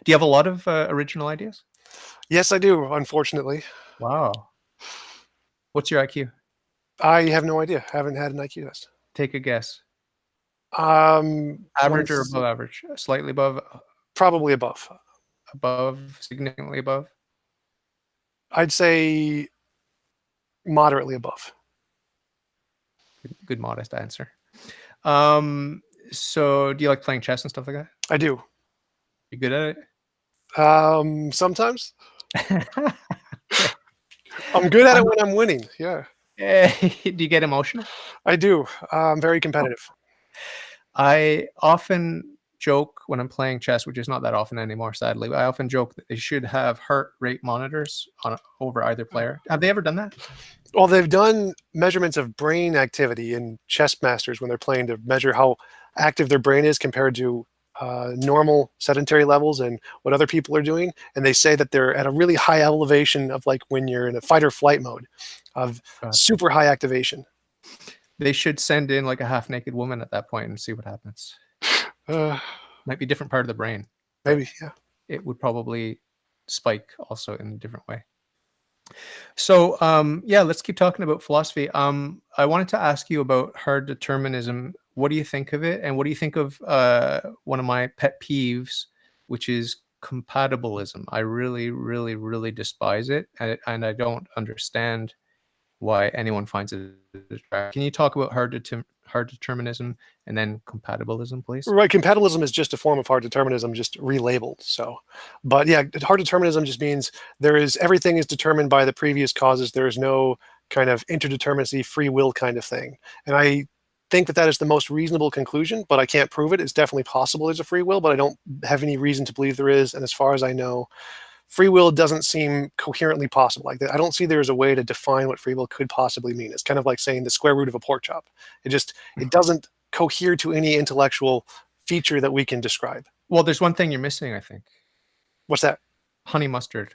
Do you have a lot of original ideas? Yes, I do. Unfortunately, Wow. What's your IQ? I have no idea. Haven't had an IQ test. Take a guess. Average Average or above average? Slightly above, Probably above. significantly above? I'd say moderately above. Good modest answer. So do you like playing chess and stuff like that? I do. You good at Sometimes it? I'm good at it when I'm winning. Yeah, Do you get emotional? I do. I'm very competitive. I often joke when I'm playing chess, which is not that often anymore, sadly. But I often joke that they should have heart rate monitors over either player. Have they ever done that? Well, they've done measurements of brain activity in chess masters when they're playing to measure how active their brain is compared to normal sedentary levels and what other people are doing. And they say that they're at a really high elevation of like when you're in a fight or flight mode of super high activation. They should send in like a half-naked woman at that point and see what happens. Might be a different part of the brain. Maybe, yeah. It would probably spike also in a different way. So yeah, let's keep talking about philosophy. I wanted to ask you about hard determinism. What do you think of it? And what do you think of one of my pet peeves, which is compatibilism? I really, really, really despise it. And I don't understand why anyone finds it attractive. Can you talk about hard determinism and then compatibilism, please? Right, compatibilism is just a form of hard determinism, just relabeled. So, but yeah, hard determinism just means everything is determined by the previous causes. There is no kind of interdeterminacy, free will kind of thing. And I think that is the most reasonable conclusion, but I can't prove it. It's definitely possible there's a free will, but I don't have any reason to believe there is. And as far as I know, free will doesn't seem coherently possible. Like I don't see there's a way to define what free will could possibly mean. It's kind of like saying the square root of a pork chop. It doesn't cohere to any intellectual feature that we can describe. Well, there's one thing you're missing, I think. What's that? Honey mustard.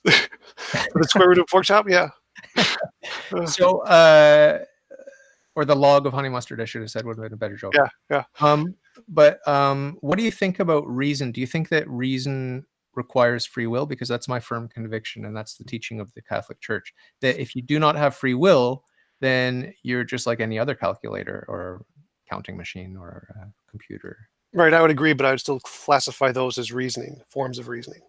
The square root of pork chop? Yeah. So, or the log of honey mustard, I should have said, would have been a better joke. Yeah. But what do you think about reason? Do you think that reason requires free will? Because that's my firm conviction, and that's the teaching of the Catholic Church, that if you do not have free will, then you're just like any other calculator or counting machine or computer. Right, I would agree, but I would still classify those as reasoning, forms of reasoning.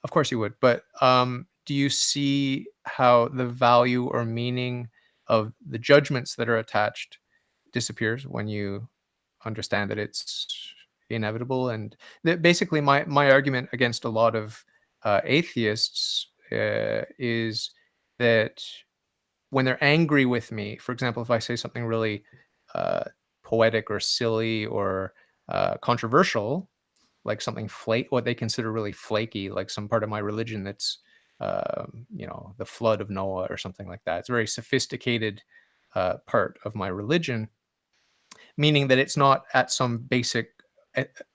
Of course you would, but do you see how the value or meaning of the judgments that are attached disappears when you understand that it's inevitable? And basically my argument against a lot of atheists is that when they're angry with me, for example, if I say something really poetic or silly or controversial, like something what they consider really flaky, like some part of my religion that's the flood of Noah or something like that. It's a very sophisticated part of my religion, meaning that it's not at some basic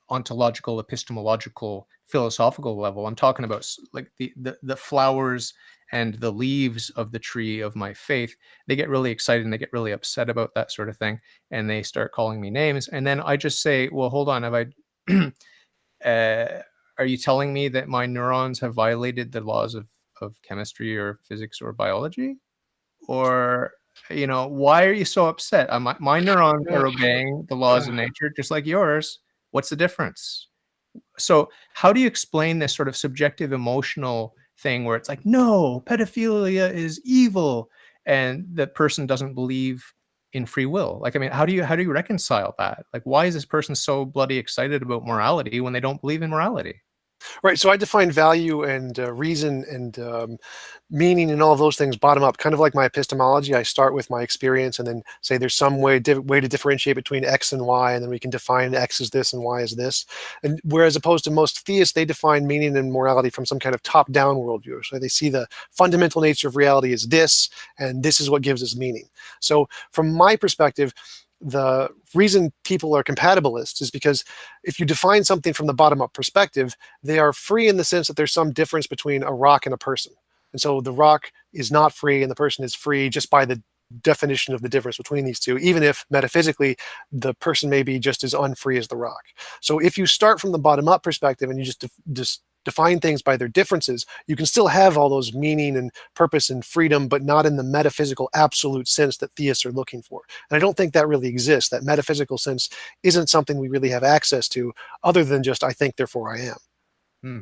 ontological, epistemological, philosophical level. I'm talking about like the flowers and the leaves of the tree of my faith. They get really excited and they get really upset about that sort of thing, and they start calling me names. And then I just say, well, hold on, are you telling me that my neurons have violated the laws of chemistry or physics or biology? Or, why are you so upset? My neurons are obeying the laws of nature just like yours. What's the difference? So how do you explain this sort of subjective emotional thing where it's like, no, pedophilia is evil, and the person doesn't believe in free will? Like, I mean, how do you reconcile that? Like, why is this person so bloody excited about morality when they don't believe in morality? Right. So I define value and reason and meaning and all of those things bottom up, kind of like my epistemology. I start with my experience and then say there's some way to differentiate between X and Y, and then we can define X as this and Y as this. And whereas opposed to most theists, they define meaning and morality from some kind of top-down worldview. So they see the fundamental nature of reality as this, and this is what gives us meaning. So from my perspective, the reason people are compatibilists is because if you define something from the bottom up perspective, they are free in the sense that there's some difference between a rock and a person. And so the rock is not free and the person is free just by the definition of the difference between these two, even if metaphysically the person may be just as unfree as the rock. So if you start from the bottom up perspective and you just define things by their differences, you can still have all those meaning and purpose and freedom, but not in the metaphysical absolute sense that theists are looking for. And I don't think that really exists. That metaphysical sense isn't something we really have access to other than just, I think, therefore I am. Hmm.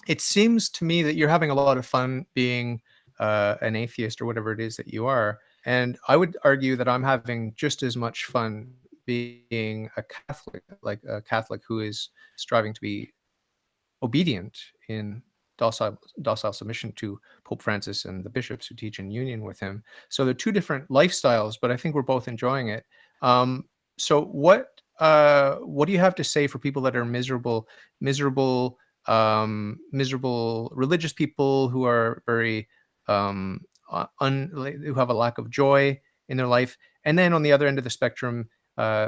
It seems to me that you're having a lot of fun being an atheist or whatever it is that you are. And I would argue that I'm having just as much fun being a Catholic, like a Catholic who is striving to be obedient in docile submission to Pope Francis and the bishops who teach in union with him. So they're two different lifestyles, but I think we're both enjoying it. So what do you have to say for people that are miserable religious people who are very who have a lack of joy in their life? And then on the other end of the spectrum,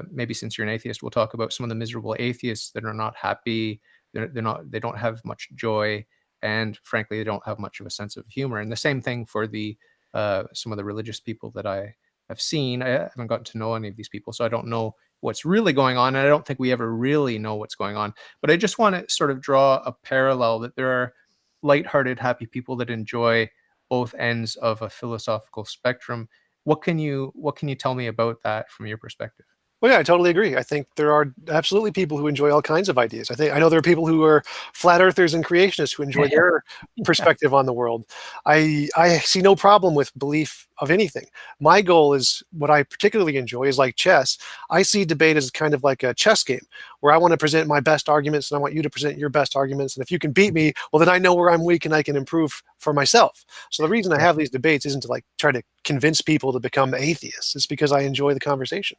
maybe since you're an atheist, we'll talk about some of the miserable atheists that are not happy. They don't have much joy, and frankly, they don't have much of a sense of humor. And the same thing for the some of the religious people that I have seen. I haven't gotten to know any of these people, so I don't know what's really going on. And I don't think we ever really know what's going on. But I just want to sort of draw a parallel that there are lighthearted, happy people that enjoy both ends of a philosophical spectrum. What can you tell me about that from your perspective? Well, yeah, I totally agree. I think there are absolutely people who enjoy all kinds of ideas. I know there are people who are flat earthers and creationists who enjoy their perspective on the world. I see no problem with belief of anything. My goal is what I particularly enjoy is like chess. I see debate as kind of like a chess game where I want to present my best arguments and I want you to present your best arguments. And if you can beat me, well, then I know where I'm weak and I can improve for myself. So the reason I have these debates isn't to like try to convince people to become atheists. It's because I enjoy the conversation.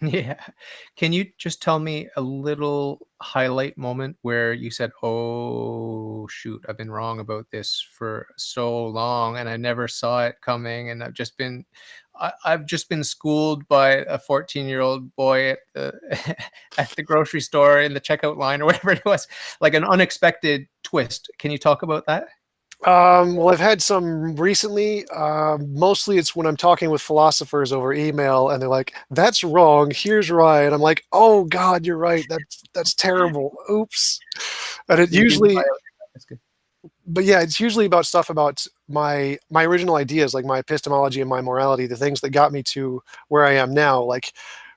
Yeah. Can you just tell me a little highlight moment where you said, "Oh, shoot, I've been wrong about this for so long and I never saw it coming, and I've just been schooled by a 14-year-old boy at the at the grocery store in the checkout line," or whatever it was, like an unexpected twist. Can you talk about that? Well, I've had some recently. Mostly it's when I'm talking with philosophers over email and they're like, that's wrong, here's right. And I'm like, oh God, you're right. That's terrible. Oops. And it You can usually, That's good. but yeah, it's usually about stuff about my original ideas, like my epistemology and my morality, the things that got me to where I am now. Like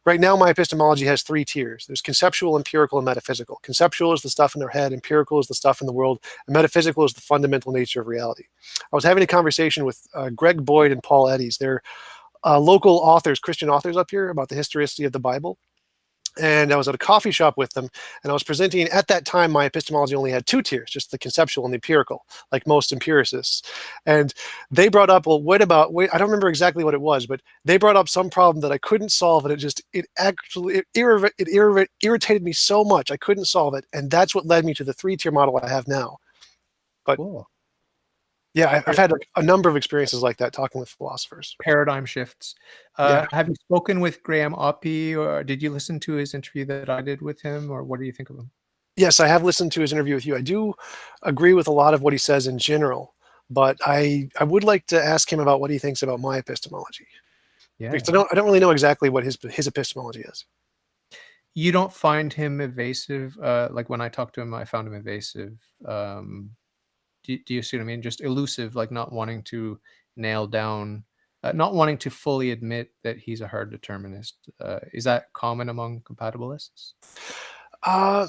right now, my epistemology has three tiers. There's conceptual, empirical, and metaphysical. Conceptual is the stuff in our head, empirical is the stuff in the world, and metaphysical is the fundamental nature of reality. I was having a conversation with Greg Boyd and Paul Eddies. They're local authors, Christian authors up here, about the historicity of the Bible. And I was at a coffee shop with them, and I was presenting. At that time, my epistemology only had two tiers, just the conceptual and the empirical, like most empiricists. And they brought up, well, what about, wait, I don't remember exactly what it was, but they brought up some problem that I couldn't solve, and it irritated me so much I couldn't solve it, and that's what led me to the three-tier model I have now. But Cool. yeah, I've had a number of experiences like that talking with philosophers. Paradigm shifts. Yeah. Have you spoken with Graham Oppy, or did you listen to his interview that I did with him, or what do you think of him? Yes, I have listened to his interview with you. I do agree with a lot of what he says in general, but I would like to ask him about what he thinks about my epistemology, because Yeah. I don't really know exactly what his epistemology is. You don't find him evasive? Like when I talked to him, I found him evasive. Do you see what I mean? Just elusive, like not wanting to nail down, not wanting to fully admit that he's a hard determinist. Is that common among compatibilists?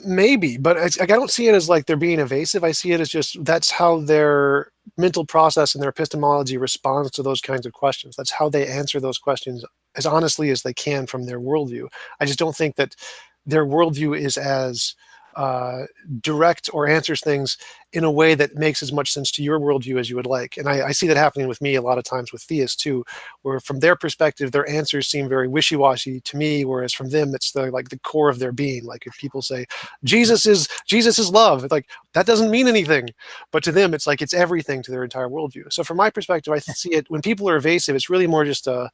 Maybe, but I don't see it as like they're being evasive. I see it as just that's how their mental process and their epistemology responds to those kinds of questions. That's how they answer those questions as honestly as they can from their worldview. I just don't think that their worldview is as uh, direct or answers things in a way that makes as much sense to your worldview as you would like. And I see that happening with me a lot of times with theists too, where from their perspective, their answers seem very wishy-washy to me, whereas from them, it's the like the core of their being. Like if people say Jesus is love, it's like that doesn't mean anything, but to them, it's like it's everything to their entire worldview. So from my perspective, I see it when people are evasive, it's really more just a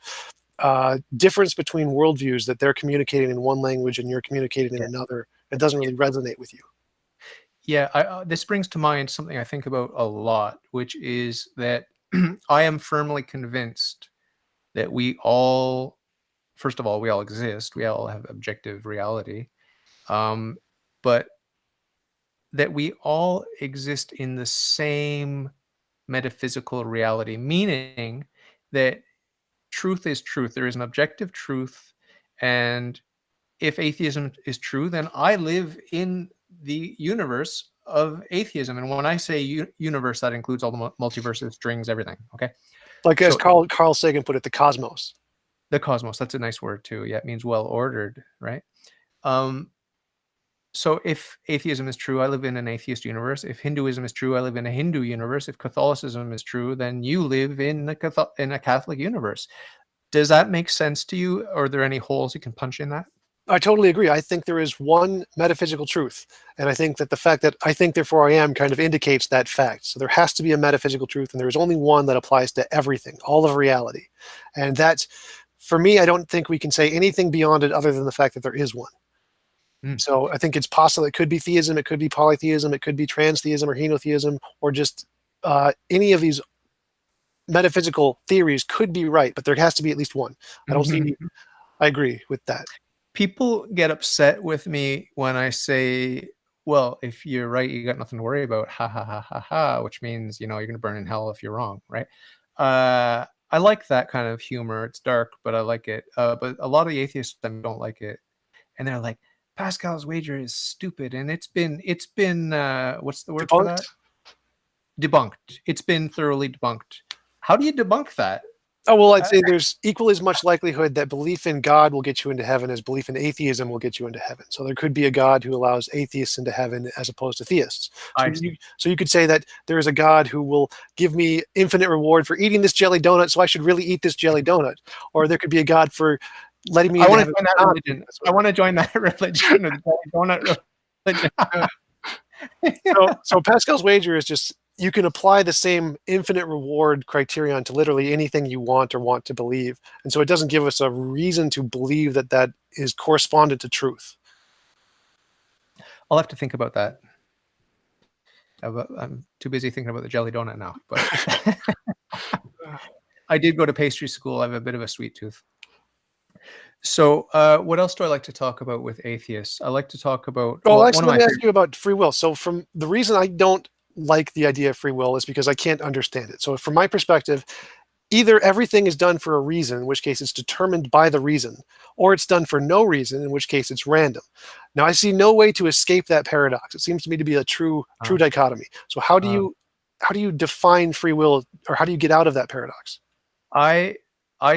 difference between worldviews that they're communicating in one language and you're communicating in Yeah. another. It doesn't really resonate with you. Yeah, this brings to mind something I think about a lot, which is that I am firmly convinced that we all, first of all, we all exist, we all have objective reality, um, but that we all exist in the same metaphysical reality, meaning that truth is truth. There is an objective truth, and if atheism is true, then I live in the universe of atheism. And when I say universe, that includes all the multiverses, strings, everything. Okay. Like as So Carl Sagan put it, the cosmos. the cosmos, that's a nice word too. Yeah, it means well ordered, right? Um, so if atheism is true, I live in an atheist universe. If Hinduism is true, I live in a Hindu universe. If Catholicism is true, then you live in a Catholic universe. Does that make sense to you? Or are there any holes you can punch in that? I totally agree. I think there is one metaphysical truth. And I think that the fact that I think, therefore I am kind of indicates that fact. So there has to be a metaphysical truth, and there is only one that applies to everything, all of reality. And that's, for me, I don't think we can say anything beyond it other than the fact that there is one. Mm. So I think it's possible. It could be theism, it could be polytheism, it could be transtheism or henotheism, or just any of these metaphysical theories could be right, but there has to be at least one. I don't see. I agree with that. People get upset with me when I say, well, if you're right, you got nothing to worry about. Ha ha ha ha ha, which means, you're going to burn in hell if you're wrong, right? I like that kind of humor. It's dark, but I like it. But a lot of the atheists don't like it. And they're like, Pascal's wager is stupid. And it's been what's the word for that? Debunked. Debunked. It's been thoroughly debunked. How do you debunk that? Oh, well, I'd say there's equally as much likelihood that belief in God will get you into heaven as belief in atheism will get you into heaven. So there could be a God who allows atheists into heaven as opposed to theists. So you could say that there is a God who will give me infinite reward for eating this jelly donut, so I should really eat this jelly donut. Or there could be a God for letting me I into want to heaven. join that religion. I want to join that religion. Donut religion. So Pascal's wager is just you can apply the same infinite reward criterion to literally anything you want or want to believe, and so it doesn't give us a reason to believe that that is correspondent to truth. I'll have to think about that. I'm too busy thinking about the jelly donut now. But I did go to pastry school. I have a bit of a sweet tooth. So what else do I like to talk about with atheists? I like to talk about. Well, Well, actually, let me ask you about free will. So, from the reason I don't like the idea of free will is because I can't understand it. So, from my perspective, either everything is done for a reason, in which case it's determined by the reason, or it's done for no reason, in which case it's random. Now, I see no way to escape that paradox. It seems to me to be a true dichotomy. So, how do you define free will, or how do you get out of that paradox? I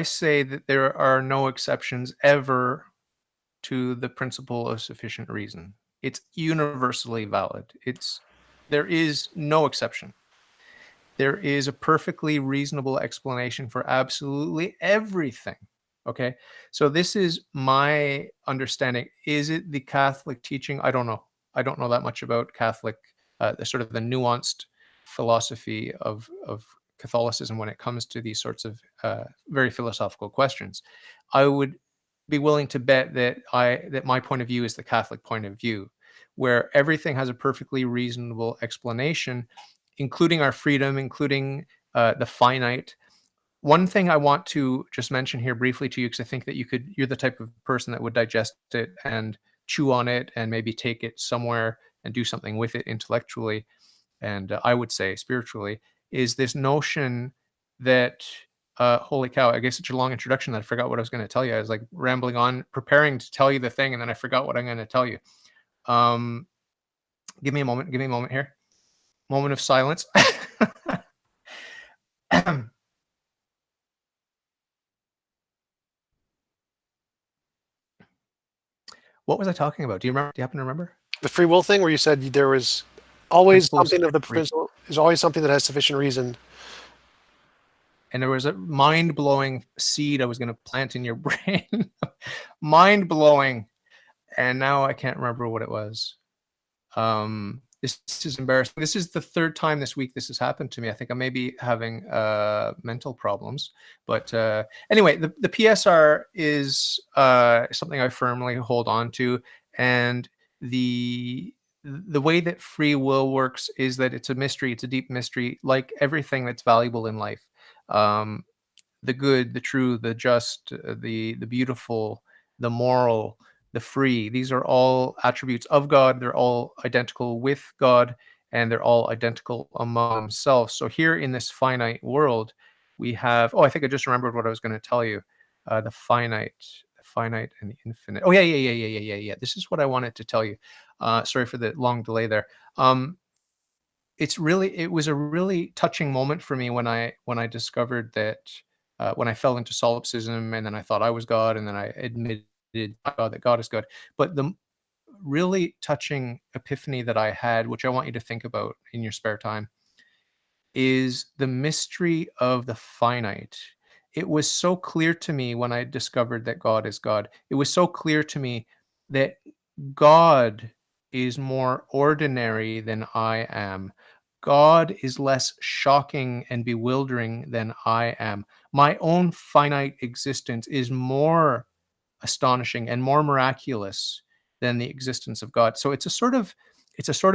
say that there are no exceptions ever to the principle of sufficient reason. It's universally valid. There is no exception. There is a perfectly reasonable explanation for absolutely everything. Okay. So this is my understanding. Is it the Catholic teaching? I don't know. I don't know that much about Catholic, the sort of the nuanced philosophy of Catholicism when it comes to these sorts of very philosophical questions. I would be willing to bet that my point of view is the Catholic point of view, where everything has a perfectly reasonable explanation, including our freedom, including the finite. One thing I want to just mention here briefly to you, because I think that you're the type of person that would digest it and chew on it and maybe take it somewhere and do something with it intellectually, and I would say spiritually, is this notion that holy cow, I guess it's a long introduction that I forgot what I was going to tell you. I was like rambling on, preparing to tell you the thing, and then I forgot what I'm going to tell you. Give me a moment. Give me a moment here. Moment of silence. What was I talking about? Do you remember? Do you happen to remember? The free will thing, where you said there was always Principle of something of the sufficient reason. principle is always something that has sufficient reason. And there was a mind-blowing seed I was going to plant in your brain. Mind-blowing. And now I can't remember what it was. This is embarrassing. This is the third time this week this has happened to me. I think I may be having mental problems. But anyway, the PSR is something I firmly hold on to. And the way that free will works is that it's a mystery. It's a deep mystery, like everything that's valuable in life. The good, the true, the just, the beautiful, the moral, the free. These are all attributes of God. They're all identical with God, and they're all identical among themselves. So here in this finite world, we have, oh, I think I just remembered what I was going to tell you. The finite and the infinite. Oh, yeah. This is what I wanted to tell you. Sorry for the long delay there. It was a really touching moment for me when I discovered that when I fell into solipsism, and then I thought I was God, and then I admitted God that God is God. But the really touching epiphany that I had, which I want you to think about in your spare time, is the mystery of the finite. It was so clear to me when I discovered that God is God. It was so clear to me that God is more ordinary than I am. God is less shocking and bewildering than I am. My own finite existence is more astonishing and more miraculous than the existence of God. So it's a sort of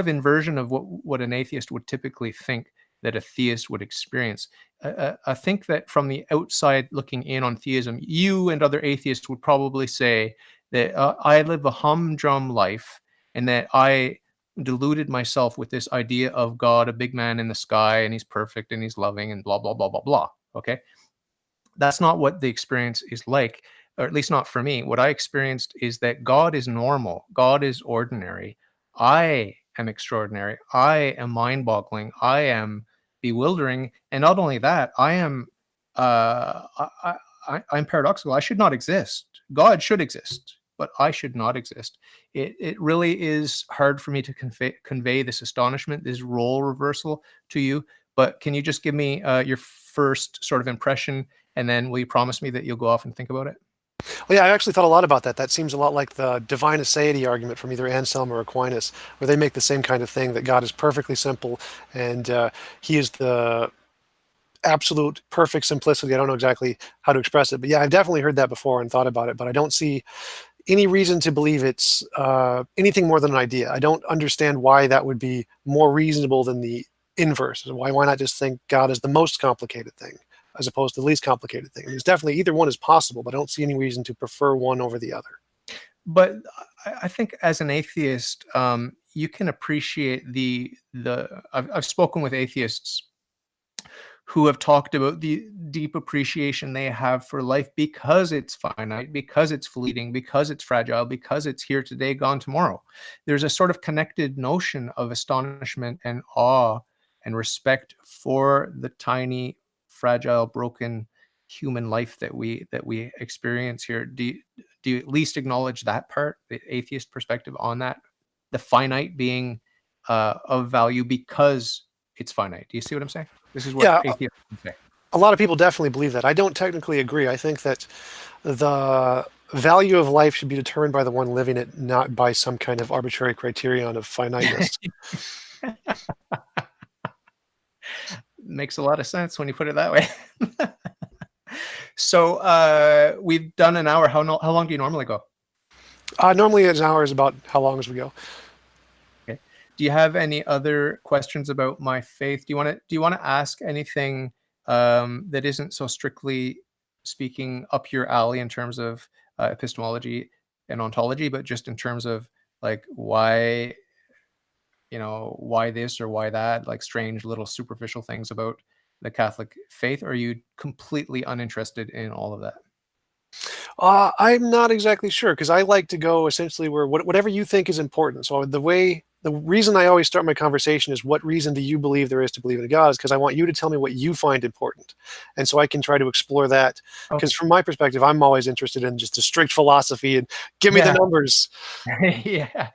inversion of what an atheist would typically think that a theist would experience. I think that from the outside looking in on theism, you and other atheists would probably say that I live a humdrum life, and that I deluded myself with this idea of God, a big man in the sky, and he's perfect and he's loving and blah, blah, blah, blah, blah. Okay. That's not what the experience is like, or at least not for me. What I experienced is that God is normal, God is ordinary. I am extraordinary. I am mind boggling. I am bewildering. And not only that, I am, I'm paradoxical. I should not exist. God should exist, but I should not exist. It really is hard for me to convey this astonishment, this role reversal to you. But can you just give me your first sort of impression, and then will you promise me that you'll go off and think about it? Well, yeah, I actually thought a lot about that. That seems a lot like the divine aseity argument from either Anselm or Aquinas, where they make the same kind of thing, that God is perfectly simple, and he is the absolute perfect simplicity. I don't know exactly how to express it, but yeah, I've definitely heard that before and thought about it, but I don't see any reason to believe it's anything more than an idea. I don't understand why that would be more reasonable than the inverse. Why not just think God is the most complicated thing as opposed to the least complicated thing? I mean, it's definitely either one is possible, but I don't see any reason to prefer one over the other. But I think as an atheist, you can appreciate the. I've spoken with atheists who have talked about the deep appreciation they have for life because it's finite, because it's fleeting, because it's fragile, because it's here today, gone tomorrow. There's a sort of connected notion of astonishment and awe and respect for the tiny, fragile, broken human life that we experience here. Do you at least acknowledge that part, the atheist perspective on that, the finite being of value because it's finite? Do you see what I'm saying? This is what Yeah, atheists say. a lot of people definitely believe that. I don't technically agree. I think that the value of life should be determined by the one living it, not by some kind of arbitrary criterion of finiteness. Makes a lot of sense when you put it that way. So we've done an hour. How long do you normally go? Normally an hour is about how long as we go. Okay. Do you have any other questions about my faith? Do you want to ask anything that isn't so strictly speaking up your alley in terms of epistemology and ontology, but just in terms of like why this or why that, like strange little superficial things about the Catholic faith? Or are you completely uninterested in all of that? I'm not exactly sure because I like to go essentially where whatever you think is important. So the reason I always start my conversation is what reason do you believe there is to believe in a God is because I want you to tell me what you find important. And so I can try to explore that because Okay. from my perspective, I'm always interested in just a strict philosophy and give me the Yeah. numbers. Yeah.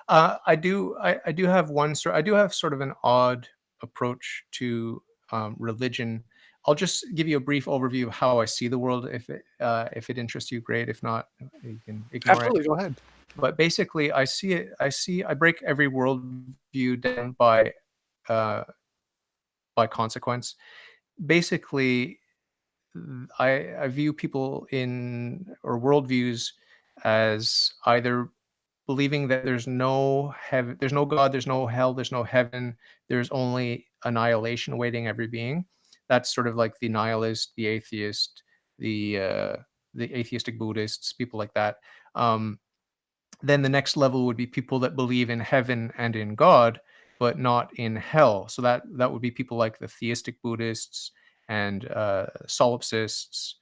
I do have I do have sort of an odd approach to religion. I'll just give you a brief overview of how I see the world. If it interests you, great. If not, you can ignore it. Absolutely, go ahead. But basically, I break every worldview down uh, by consequence. Basically, I view people in or worldviews as either believing that there's no heaven, there's no God, there's no hell, there's no heaven, there's only annihilation awaiting every being. That's sort of like the nihilist, the atheist, the atheistic Buddhists, people like that. Um, then the next level would be people that believe in heaven and in God, but not in hell. So that would be people like the theistic Buddhists and solipsists,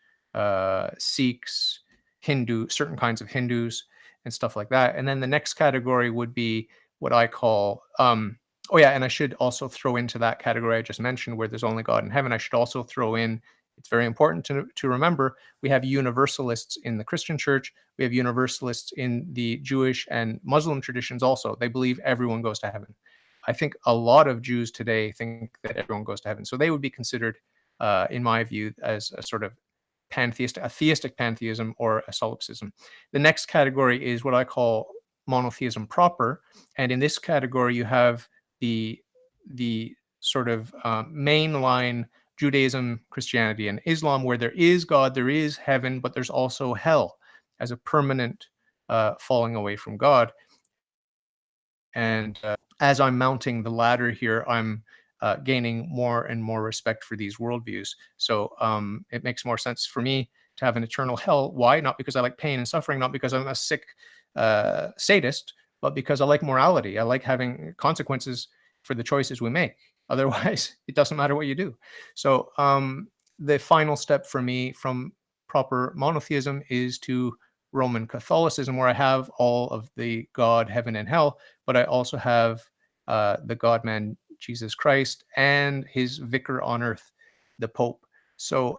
Sikhs, certain kinds of Hindus, and stuff like that. And then the next category would be what I call oh yeah, and I should also throw into that category I just mentioned, where there's only God in heaven. I should also throw in. It's very important to remember we have universalists in the Christian church. We have universalists in the Jewish and Muslim traditions also. They believe everyone goes to heaven. I think a lot of Jews today think that everyone goes to heaven. So they would be considered, in my view, as a sort of a theistic pantheism or a solipsism. The next category is what I call monotheism proper. And in this category, you have the sort of mainline Judaism, Christianity, and Islam, where there is God, there is heaven, but there's also hell as a permanent falling away from God. And as I'm mounting the ladder here, I'm gaining more and more respect for these worldviews. So it makes more sense for me to have an eternal hell. Why? Not because I like pain and suffering, not because I'm a sick sadist, but because I like morality. I like having consequences for the choices we make. Otherwise, it doesn't matter what you do. So the final step for me from proper monotheism is to Roman Catholicism, where I have all of the God, heaven, and hell, but I also have the God man Jesus Christ and his vicar on earth, the Pope. So,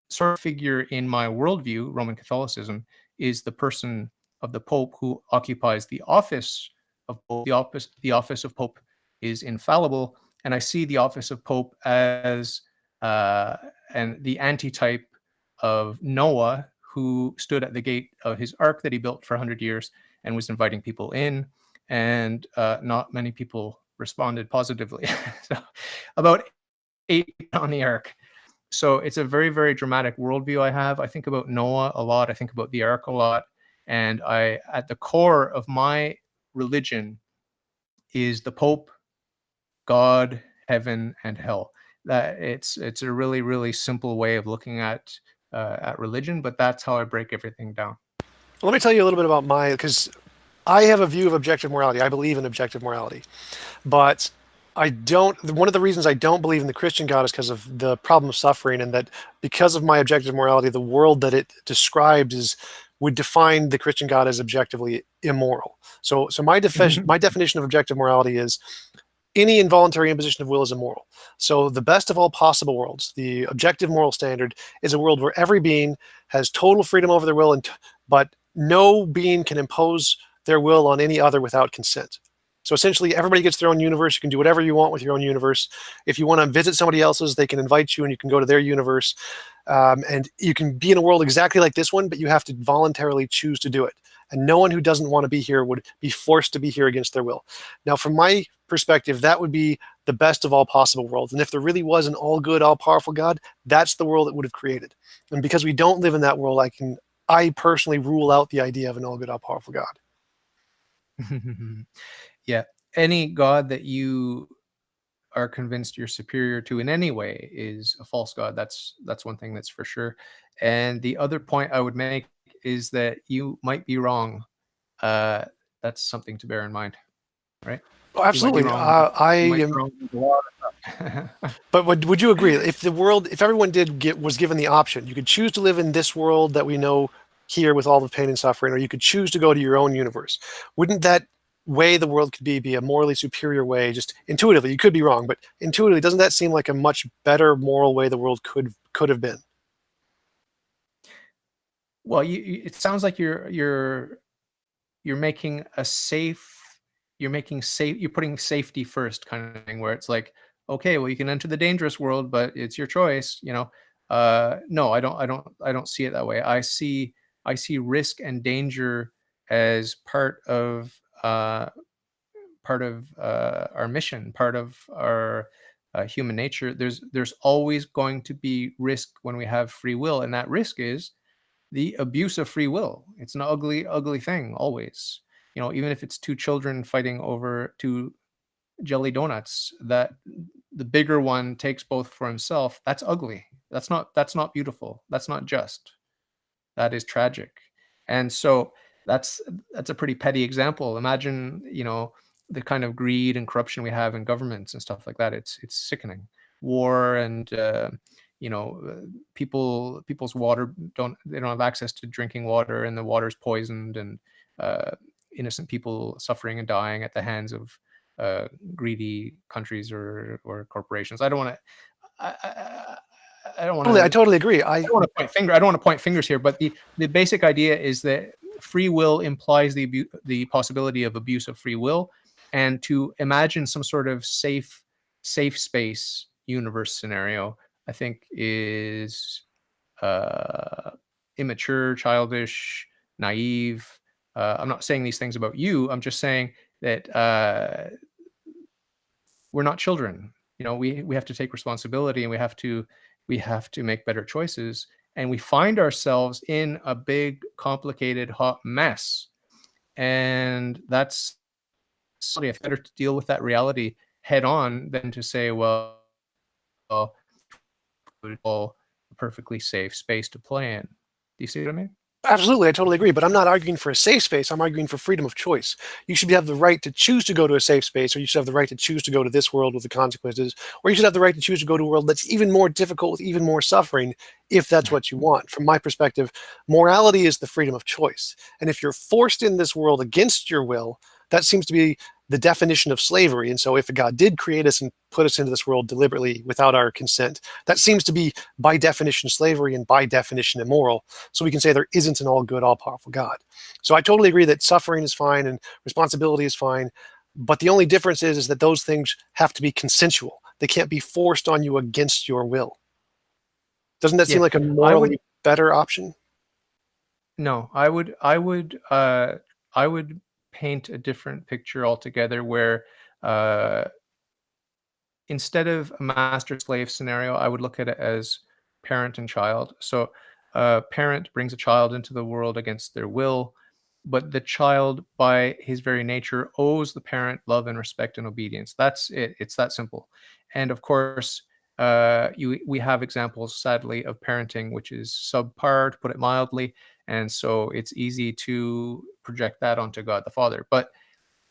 sort of figure in my worldview, Roman Catholicism, is the person of the Pope who occupies the office of Pope. The office of Pope is infallible, and I see the office of Pope as uh, and the antitype of Noah, who stood at the gate of his ark that he built for 100 years and was inviting people in, and not many people responded positively. So, about 8 on the ark. So it's a very, very dramatic worldview I have. I think about Noah a lot. I think about the ark a lot. And at the core of my religion is the Pope, God, heaven, and hell. That it's a really, really simple way of looking at religion, but that's how I break everything down. Let me tell you a little bit about because I have a view of objective morality. I believe in objective morality. But I don't. One of the reasons I don't believe in the Christian God is because of the problem of suffering, and that because of my objective morality, the world that it describes would define the Christian God as objectively immoral. So my definition of objective morality is any involuntary imposition of will is immoral. So the best of all possible worlds, the objective moral standard, is a world where every being has total freedom over their will, but no being can impose their will on any other without consent. So essentially, everybody gets their own universe. You can do whatever you want with your own universe. If you want to visit somebody else's, they can invite you, and you can go to their universe. And you can be in a world exactly like this one, but you have to voluntarily choose to do it. And no one who doesn't want to be here would be forced to be here against their will. Now, from my perspective, that would be the best of all possible worlds. And if there really was an all-good, all-powerful God, that's the world it would have created. And because we don't live in that world, I personally rule out the idea of an all-good, all-powerful God. Yeah. Any God that you are convinced you're superior to in any way is a false God. That's one thing that's for sure. And the other point I would make is that you might be wrong. Uh, that's something to bear in mind, right? Oh, You might be absolutely. wrong. I You might be am wrong with a lot. But would you agree if if everyone was given the option, you could choose to live in this world that we know here with all the pain and suffering, or you could choose to go to your own universe? Wouldn't that way the world could be a morally superior way? Just intuitively, you could be wrong, but intuitively, doesn't that seem like a much better moral way the world could have been? Well, it sounds like you're making a safe you're putting safety first kind of thing, where it's like, okay, well, you can enter the dangerous world, but it's your choice, no, I don't see it that way. I see risk and danger as part of our mission, part of our human nature. There's always going to be risk when we have free will, and that risk is the abuse of free will. It's an ugly, ugly thing always. Even if it's two children fighting over two jelly donuts, that the bigger one takes both for himself, that's ugly. That's not beautiful. That's not just. That is tragic. And so that's that's a pretty petty example. Imagine, the kind of greed and corruption we have in governments and stuff like that. It's sickening. War and people's water, they don't have access to drinking water, and the water's poisoned, and uh, innocent people suffering and dying at the hands of greedy countries or corporations. I don't want to. I don't want I to totally agree. I don't want to point fingers here, but the basic idea is that free will implies the possibility of abuse of free will, and to imagine some sort of safe space universe scenario, I think is uh, immature, childish, naive. I'm not saying these things about you. I'm just saying that we're not children. We have to take responsibility, and we have to make better choices, and we find ourselves in a big, complicated, hot mess. And that's better to deal with that reality head on than to say, well, it's all a perfectly safe space to play in. Do you see what I mean? Absolutely, I totally agree. But I'm not arguing for a safe space. I'm arguing for freedom of choice. You should have the right to choose to go to a safe space, or you should have the right to choose to go to this world with the consequences, or you should have the right to choose to go to a world that's even more difficult with even more suffering, if that's what you want. From my perspective, morality is the freedom of choice. And if you're forced in this world against your will, that seems to be the definition of slavery. And so if God did create us and put us into this world deliberately without our consent, that seems to be by definition slavery and by definition immoral. So we can say there isn't an all good, all powerful God. So I totally agree that suffering is fine and responsibility is fine. But the only difference is that those things have to be consensual. They can't be forced on you against your will. Doesn't that seem Yeah, like a I would. morally better option? No, I would paint a different picture altogether, where uh, instead of a master slave scenario, I would look at it as parent and child. So a parent brings a child into the world against their will, but the child, by his very nature, owes the parent love and respect and obedience. That's it. It's that simple. And of course, we have examples, sadly, of parenting which is subpar, to put it mildly, and so it's easy to project that onto God the Father. But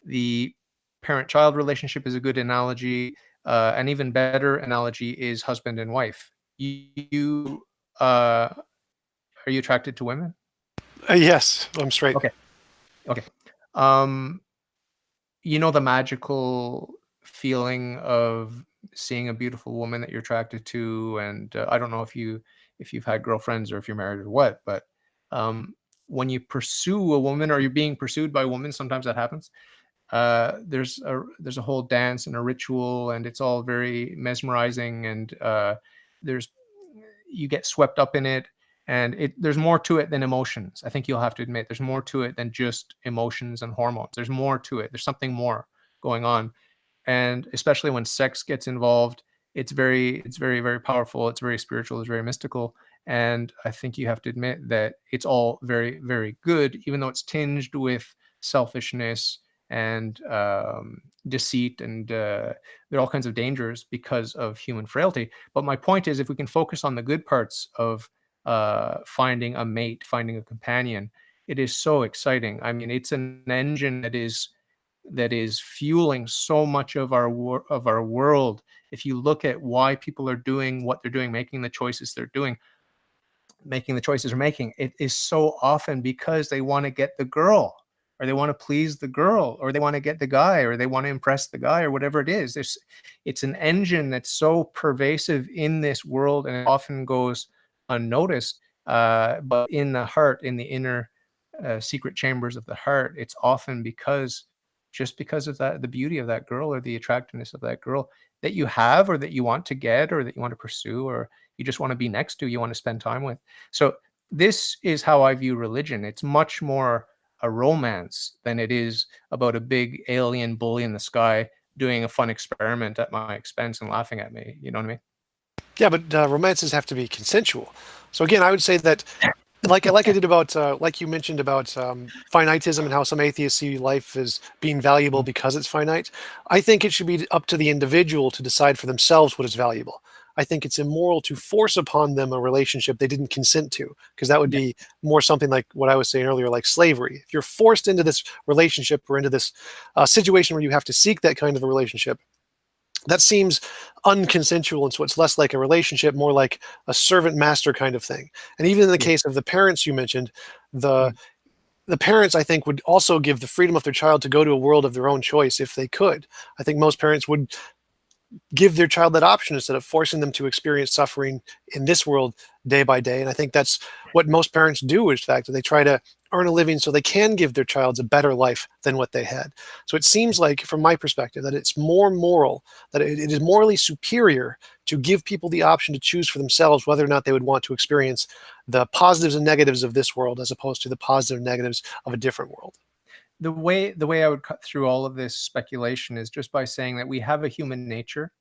the parent-child relationship is a good analogy. An even better analogy is husband and wife. You uh, are you attracted to women? Yes, I'm straight. Okay. Okay. Um, the magical feeling of seeing a beautiful woman that you're attracted to, and I don't know if you've had girlfriends or if you're married or what, but um, when you pursue a woman, or you're being pursued by a woman, sometimes that happens. There's a whole dance and a ritual, and it's all very mesmerizing, and there's you get swept up in it, and there's more to it than emotions. I think you'll have to admit there's more to it than just emotions and hormones. There's more to it. There's something more going on, and especially when sex gets involved, it's very, very powerful. It's very spiritual. It's very mystical, and I think you have to admit that it's all very, very good, even though it's tinged with selfishness and deceit, and there are all kinds of dangers because of human frailty. But my point is, if we can focus on the good parts of finding a mate, finding a companion, it is so exciting. I mean, it's an engine that is that is fueling so much of our world. If you look at why people are doing what they're doing, making the choices they're doing, it is so often because they want to get the girl, or they want to please the girl, or they want to get the guy, or they want to impress the guy, or whatever it is. It's an engine that's so pervasive in this world, and it often goes unnoticed. But in the heart, in the inner secret chambers of the heart, it's often just because of that, the beauty of that girl, or the attractiveness of that girl that you have, or that you want to get, or that you want to pursue, or you just want to be next to, you want to spend time with. So this is how I view religion. It's much more a romance than it is about a big alien bully in the sky doing a fun experiment at my expense and laughing at me. You know what I mean? Yeah, but romances have to be consensual. So again, I would say that, like I did about, like you mentioned about finitism and how some atheists see life as being valuable because it's finite. I think it should be up to the individual to decide for themselves what is valuable. I think it's immoral to force upon them a relationship they didn't consent to, because that would be more something like what I was saying earlier, like slavery. If you're forced into this relationship or into this situation where you have to seek that kind of a relationship, that seems unconsensual, and so it's less like a relationship, more like a servant master kind of thing. And even in the case of the parents you mentioned, the parents, I think, would also give the freedom of their child to go to a world of their own choice if they could. I think most parents would give their child that option instead of forcing them to experience suffering in this world day by day. And I think that's what most parents do, is the fact that they try to earn a living so they can give their child a better life than what they had. So it seems like, from my perspective, that it's more moral, that it is morally superior to give people the option to choose for themselves whether or not they would want to experience the positives and negatives of this world, as opposed to the positive and negatives of a different world. The way I would cut through all of this speculation is just by saying that we have a human nature.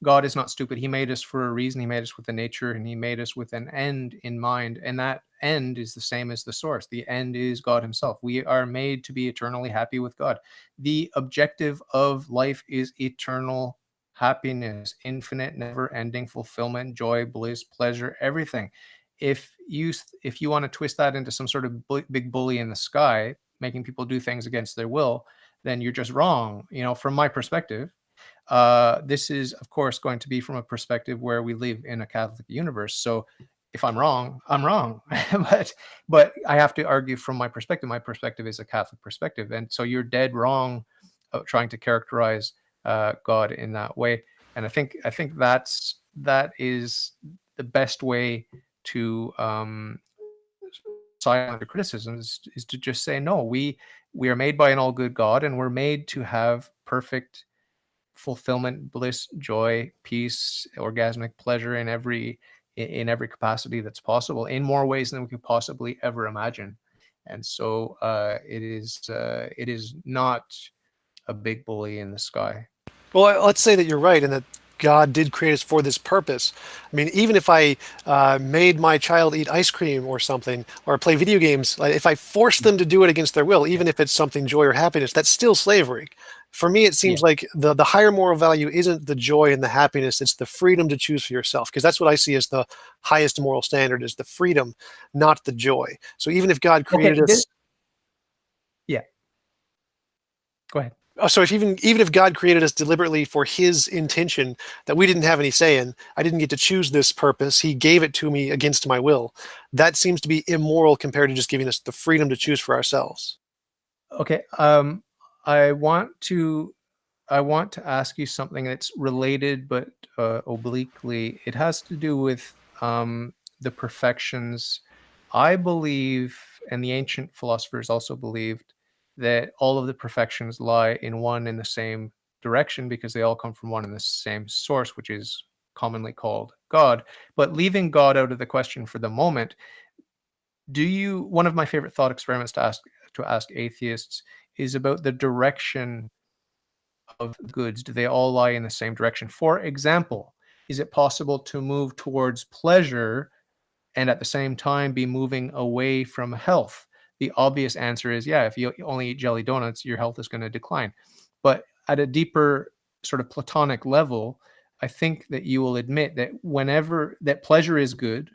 God is not stupid. He made us for a reason. He made us with a nature, and he made us with an end in mind. And that end is the same as the source. The end is God himself. We are made to be eternally happy with God. The objective of life is eternal happiness, infinite, never-ending fulfillment, joy, bliss, pleasure, everything. If you want to twist that into some sort of big bully in the sky, making people do things against their will, then you're just wrong. From my perspective, this is, of course, going to be from a perspective where we live in a Catholic universe. So if I'm wrong, I'm wrong. but I have to argue from my perspective. My perspective is a Catholic perspective. And so you're dead wrong trying to characterize God in that way. And I think that is the best way to silent criticisms, is to just say, no, we are made by an all good God, and we're made to have perfect fulfillment, bliss, joy, peace, orgasmic pleasure in every capacity that's possible, in more ways than we could possibly ever imagine. And so it is not a big bully in the sky. Well, let's say that you're right, and that God did create us for this purpose. I mean, even if I made my child eat ice cream or something, or play video games, like if I forced them to do it against their will, even if it's something joy or happiness, that's still slavery. For me, it seems like the higher moral value isn't the joy and the happiness, it's the freedom to choose for yourself, because that's what I see as the highest moral standard, is the freedom, not the joy. So even if God created us... Yeah. Go ahead. So even if God created us deliberately for his intention that we didn't have any say in, I didn't get to choose this purpose, he gave it to me against my will, that seems to be immoral compared to just giving us the freedom to choose for ourselves. Okay. I want to ask you something that's related, but obliquely. It has to do with the perfections. I believe, and the ancient philosophers also believed, that all of the perfections lie in one and the same direction, because they all come from one and the same source, which is commonly called God. But leaving God out of the question for the moment, one of my favorite thought experiments to ask atheists is about the direction of goods. Do they all lie in the same direction? For example, is it possible to move towards pleasure and at the same time be moving away from health? The obvious answer is, yeah, if you only eat jelly donuts, your health is going to decline. But at a deeper sort of platonic level, I think that you will admit that whenever that pleasure is good,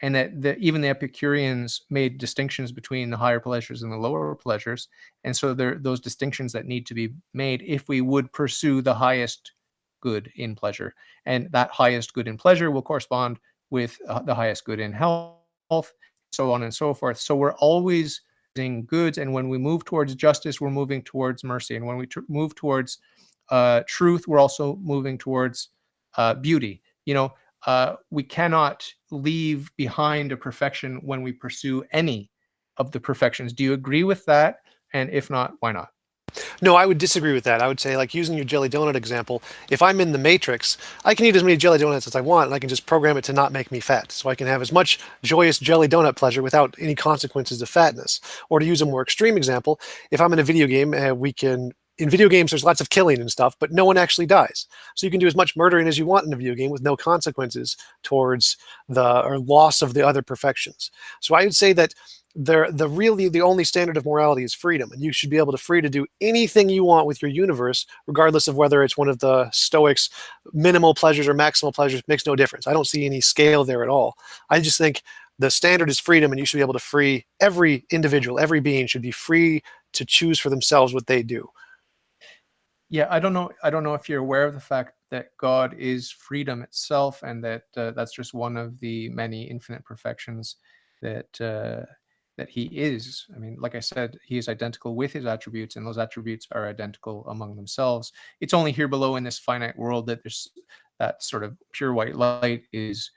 and that even the Epicureans made distinctions between the higher pleasures and the lower pleasures. And so there are those distinctions that need to be made if we would pursue the highest good in pleasure. And that highest good in pleasure will correspond with the highest good in health, so on and so forth. So we're always using goods. And when we move towards justice, we're moving towards mercy. And when we move towards truth, we're also moving towards beauty. We cannot leave behind a perfection when we pursue any of the perfections. Do you agree with that? And if not, why not? No, I would disagree with that. I would say, like using your jelly donut example, if I'm in the matrix, I can eat as many jelly donuts as I want, and I can just program it to not make me fat. So I can have as much joyous jelly donut pleasure without any consequences of fatness. Or to use a more extreme example, if I'm in a video game, in video games, there's lots of killing and stuff, but no one actually dies. So you can do as much murdering as you want in a video game with no consequences towards or loss of the other perfections. So I would say that the only standard of morality is freedom, and you should be able to free to do anything you want with your universe, regardless of whether it's one of the Stoics' minimal pleasures or maximal pleasures. Makes no difference. I don't see any scale there at all. I just think the standard is freedom, and you should be able to free every individual, every being should be free to choose for themselves what they do. Yeah, I don't know. I don't know if you're aware of the fact that God is freedom itself, and that that's just one of the many infinite perfections that He is. I mean, like I said, He is identical with His attributes, and those attributes are identical among themselves. It's only here below in this finite world that there's that sort of pure white light is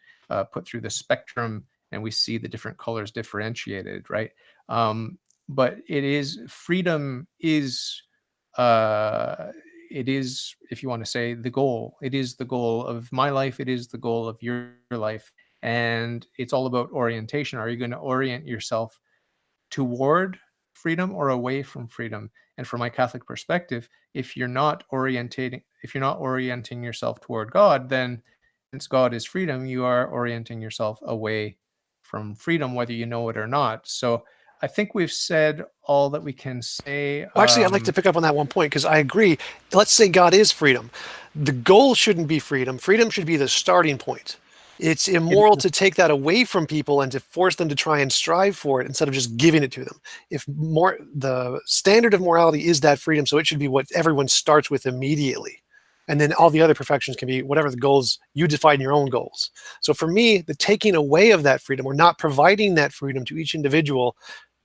put through the spectrum, and we see the different colors differentiated, right? But freedom is it is, if you want to say, the goal. It is the goal of my life. It is the goal of your life. And it's all about orientation. Are you going to orient yourself toward freedom or away from freedom? And from my Catholic perspective, if you're not orienting yourself toward God, then since God is freedom, you are orienting yourself away from freedom, whether you know it or not. So I think we've said all that we can say. Well, actually, I'd like to pick up on that one point because I agree. Let's say God is freedom. The goal shouldn't be freedom. Freedom should be the starting point. It's immoral to take that away from people and to force them to try and strive for it instead of just giving it to them. The standard of morality is that freedom, so it should be what everyone starts with immediately. And then all the other perfections can be whatever the goals you define your own goals. So for me, the taking away of that freedom or not providing that freedom to each individual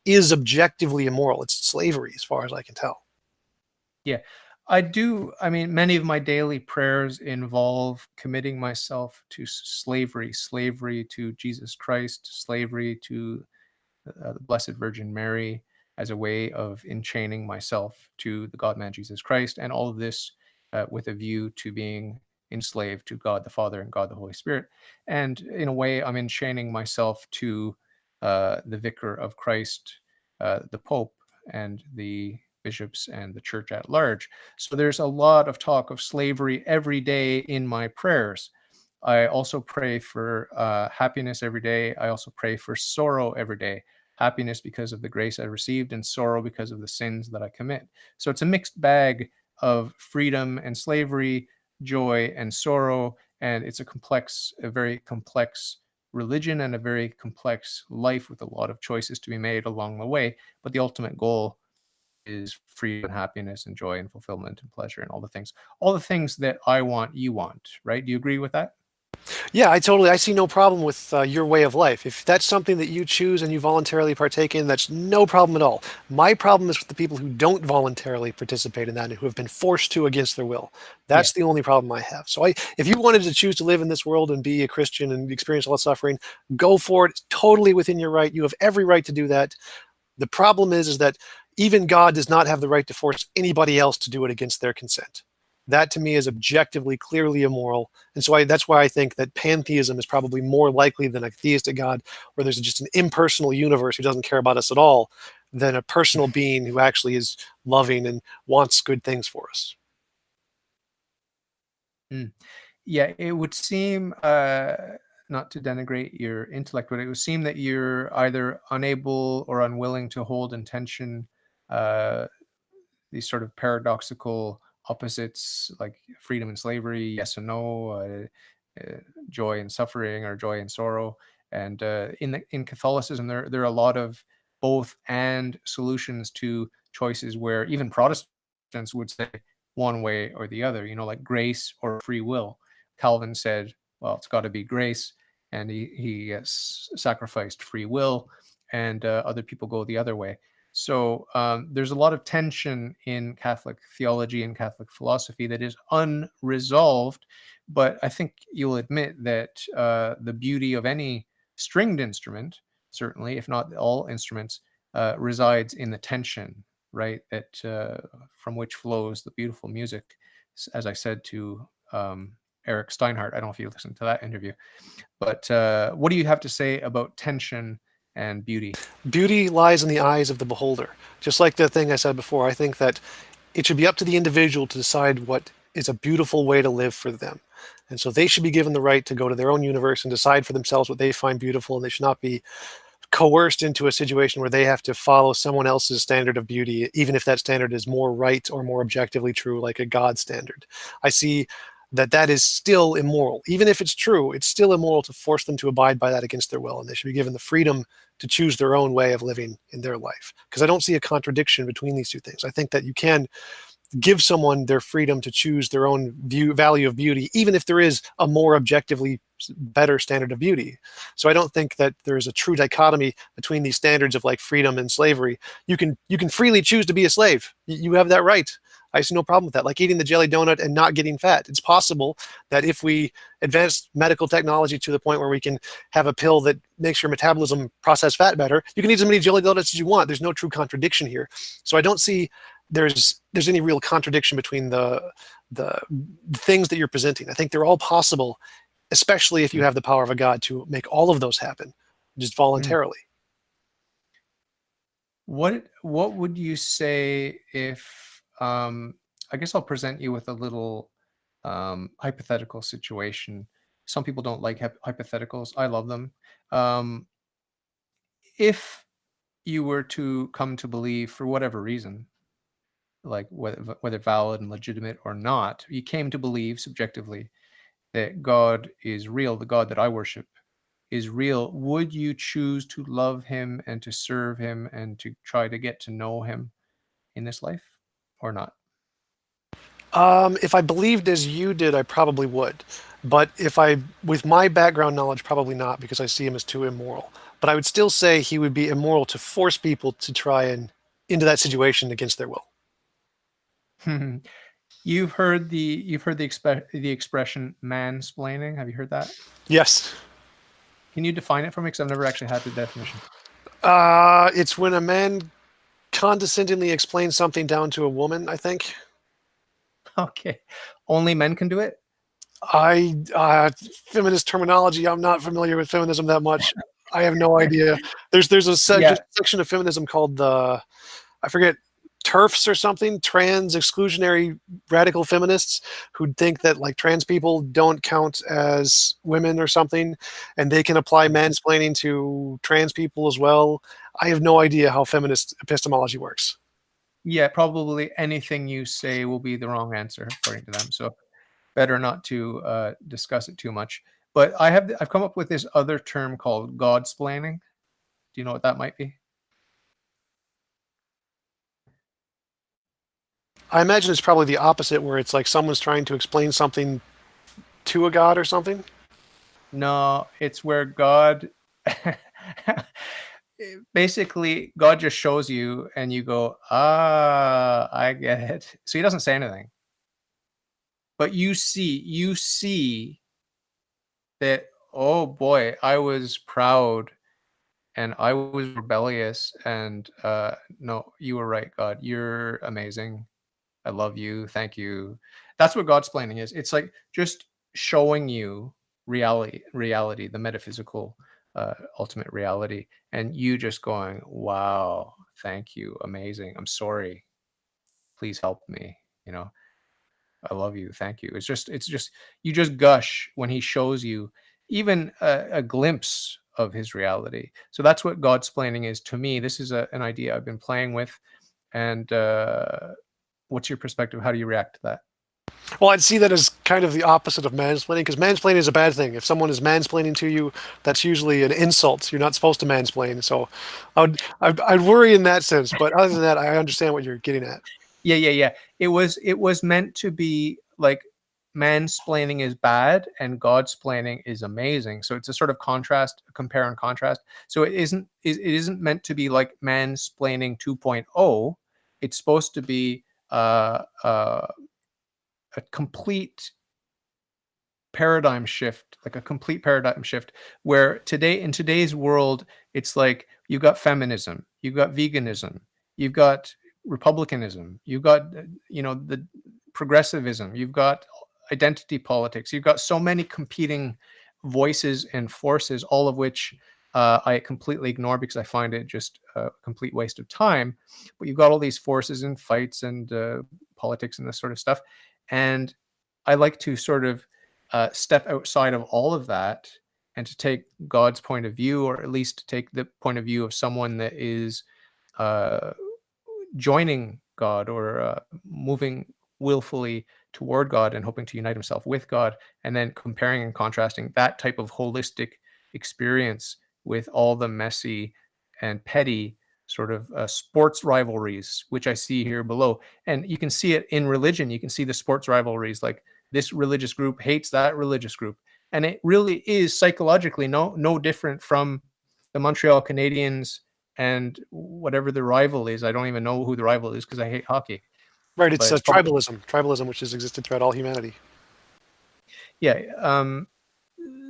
is objectively immoral. It's slavery as far as I can tell. Yeah, I do. I mean, many of my daily prayers involve committing myself to slavery to Jesus Christ, slavery to the Blessed Virgin Mary, as a way of enchaining myself to the God man Jesus Christ, and all of this with a view to being enslaved to God the Father and God the Holy Spirit. And in a way, I'm enchaining myself to the Vicar of Christ, the Pope, and the bishops and the church at large. So there's a lot of talk of slavery every day in my prayers. I also pray for happiness every day. I also pray for sorrow every day. Happiness because of the grace I received, and sorrow because of the sins that I commit. So it's a mixed bag of freedom and slavery, joy and sorrow, and it's a very complex religion and a very complex life with a lot of choices to be made along the way. But the ultimate goal is freedom and happiness and joy and fulfillment and pleasure and all the things that I want, you want, right? Do you agree with that? Yeah, I see no problem with your way of life. If that's something that you choose and you voluntarily partake in, that's no problem at all. My problem is with the people who don't voluntarily participate in that and who have been forced to against their will. Yeah. That's the only problem I have. So if you wanted to choose to live in this world and be a Christian and experience all that suffering, go for it. It's totally within your right. You have every right to do that. The problem is that even God does not have the right to force anybody else to do it against their consent. That to me is objectively, clearly immoral. And so that's why I think that pantheism is probably more likely than a theistic God, where there's just an impersonal universe who doesn't care about us at all, than a personal being who actually is loving and wants good things for us. Mm. Yeah, it would seem, not to denigrate your intellect, but it would seem that you're either unable or unwilling to hold in tension uh, these sort of paradoxical opposites like freedom and slavery, yes and no, joy and suffering, or joy and sorrow. And in Catholicism, there are a lot of both and solutions to choices where even Protestants would say one way or the other, like grace or free will. Calvin said, well, it's got to be grace, and he sacrificed free will, and other people go the other way. So there's a lot of tension in Catholic theology and Catholic philosophy that is unresolved. But I think you'll admit that the beauty of any stringed instrument, certainly, if not all instruments, resides in the tension, right? That from which flows the beautiful music. As I said to Eric Steinhardt, I don't know if you listened to that interview, but what do you have to say about tension and beauty? Beauty lies in the eyes of the beholder. Just like the thing I said before, I think that it should be up to the individual to decide what is a beautiful way to live for them. And so they should be given the right to go to their own universe and decide for themselves what they find beautiful, and they should not be coerced into a situation where they have to follow someone else's standard of beauty, even if that standard is more right or more objectively true, like a God standard. I see that is still immoral. Even if it's true, it's still immoral to force them to abide by that against their will, and they should be given the freedom to choose their own way of living in their life. Because I don't see a contradiction between these two things. I think that you can give someone their freedom to choose their own value of beauty, even if there is a more objectively better standard of beauty. So I don't think that there is a true dichotomy between these standards of like freedom and slavery. You can freely choose to be a slave. You have that right. I see no problem with that. Like eating the jelly donut and not getting fat. It's possible that if we advance medical technology to the point where we can have a pill that makes your metabolism process fat better, you can eat as many jelly donuts as you want. There's no true contradiction here. So I don't see there's any real contradiction between the things that you're presenting. I think they're all possible, especially if you have the power of a God to make all of those happen, just voluntarily. What would you say if I guess I'll present you with a little hypothetical situation. Some people don't like hypotheticals. I love them. If you were to come to believe, for whatever reason, like whether valid and legitimate or not, you came to believe subjectively that God is real, the God that I worship is real, would you choose to love him and to serve him and to try to get to know him in this life or not? If I believed as you did, I probably would. But with my background knowledge, probably not, because I see him as too immoral. But I would still say he would be immoral to force people to try and into that situation against their will. You've heard the expression mansplaining. Have you heard that? Yes. Can you define it for me? Because I've never actually had the definition. It's when a man condescendingly explains something down to a woman, I think. Okay. Only men can do it? Feminist terminology, I'm not familiar with feminism that much. I have no idea. There's a section of feminism called I forget, TERFs or something, trans exclusionary radical feminists, who think that like trans people don't count as women or something, and they can apply mansplaining to trans people as well. I have no idea how feminist epistemology works. Yeah, probably anything you say will be the wrong answer according to them. So better not to discuss it too much. But I've come up with this other term called godsplaining. Do you know what that might be? I imagine it's probably the opposite, where it's like someone's trying to explain something to a god or something. No, it's where God basically God just shows you and you go, I get it. So he doesn't say anything. But you see that, oh boy, I was proud and I was rebellious, and no, you were right, God. You're amazing. I love you. Thank you. That's what godsplaining is. It's like just showing you reality, the metaphysical, ultimate reality, and you just going, wow, thank you, amazing. I'm sorry. Please help me. I love you. Thank you. It's just you just gush when he shows you even a glimpse of his reality. So that's what godsplaining is to me. This is an idea I've been playing with. And what's your perspective? How do you react to that? Well, I'd see that as kind of the opposite of mansplaining, because mansplaining is a bad thing. If someone is mansplaining to you, that's usually an insult. You're not supposed to mansplain. So I'd worry in that sense. But other than that, I understand what you're getting at. Yeah. It was meant to be like mansplaining is bad and godsplaining is amazing. So it's a sort of contrast, compare and contrast. So it isn't meant to be like mansplaining 2.0. It's supposed to be a complete paradigm shift, like a complete paradigm shift, where in today's world, it's like you've got feminism, you've got veganism, you've got republicanism, you've got the progressivism, you've got identity politics, you've got so many competing voices and forces, all of which I completely ignore because I find it just a complete waste of time. But you've got all these forces and fights and politics and this sort of stuff, and I like to sort of step outside of all of that and to take God's point of view, or at least to take the point of view of someone that is uh, joining God, or moving willfully toward God and hoping to unite himself with God, and then comparing and contrasting that type of holistic experience with all the messy and petty sort of sports rivalries, which I see here below. And you can see it in religion. You can see the sports rivalries, like this religious group hates that religious group. And it really is psychologically no different from the Montreal Canadiens and whatever the rival is. I don't even know who the rival is because I hate hockey. Right. It's But it's probably, tribalism, which has existed throughout all humanity. yeah.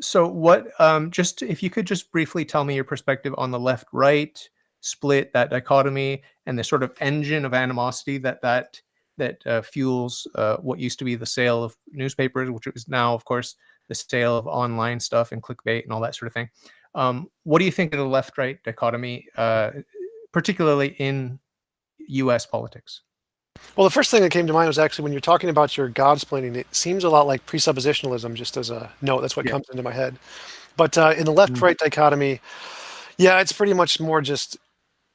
So what? Just if you could just briefly tell me your perspective on the left-right split, that dichotomy, and the sort of engine of animosity that fuels what used to be the sale of newspapers, which is now, of course, the sale of online stuff and clickbait and all that sort of thing. What do you think of the left-right dichotomy, particularly in U.S. politics? Well, the first thing that came to mind was actually when you're talking about your godsplaining, it seems a lot like presuppositionalism, just as a note. That's what Yeah. comes into my head. But in the Mm. left-right dichotomy, yeah, it's pretty much more just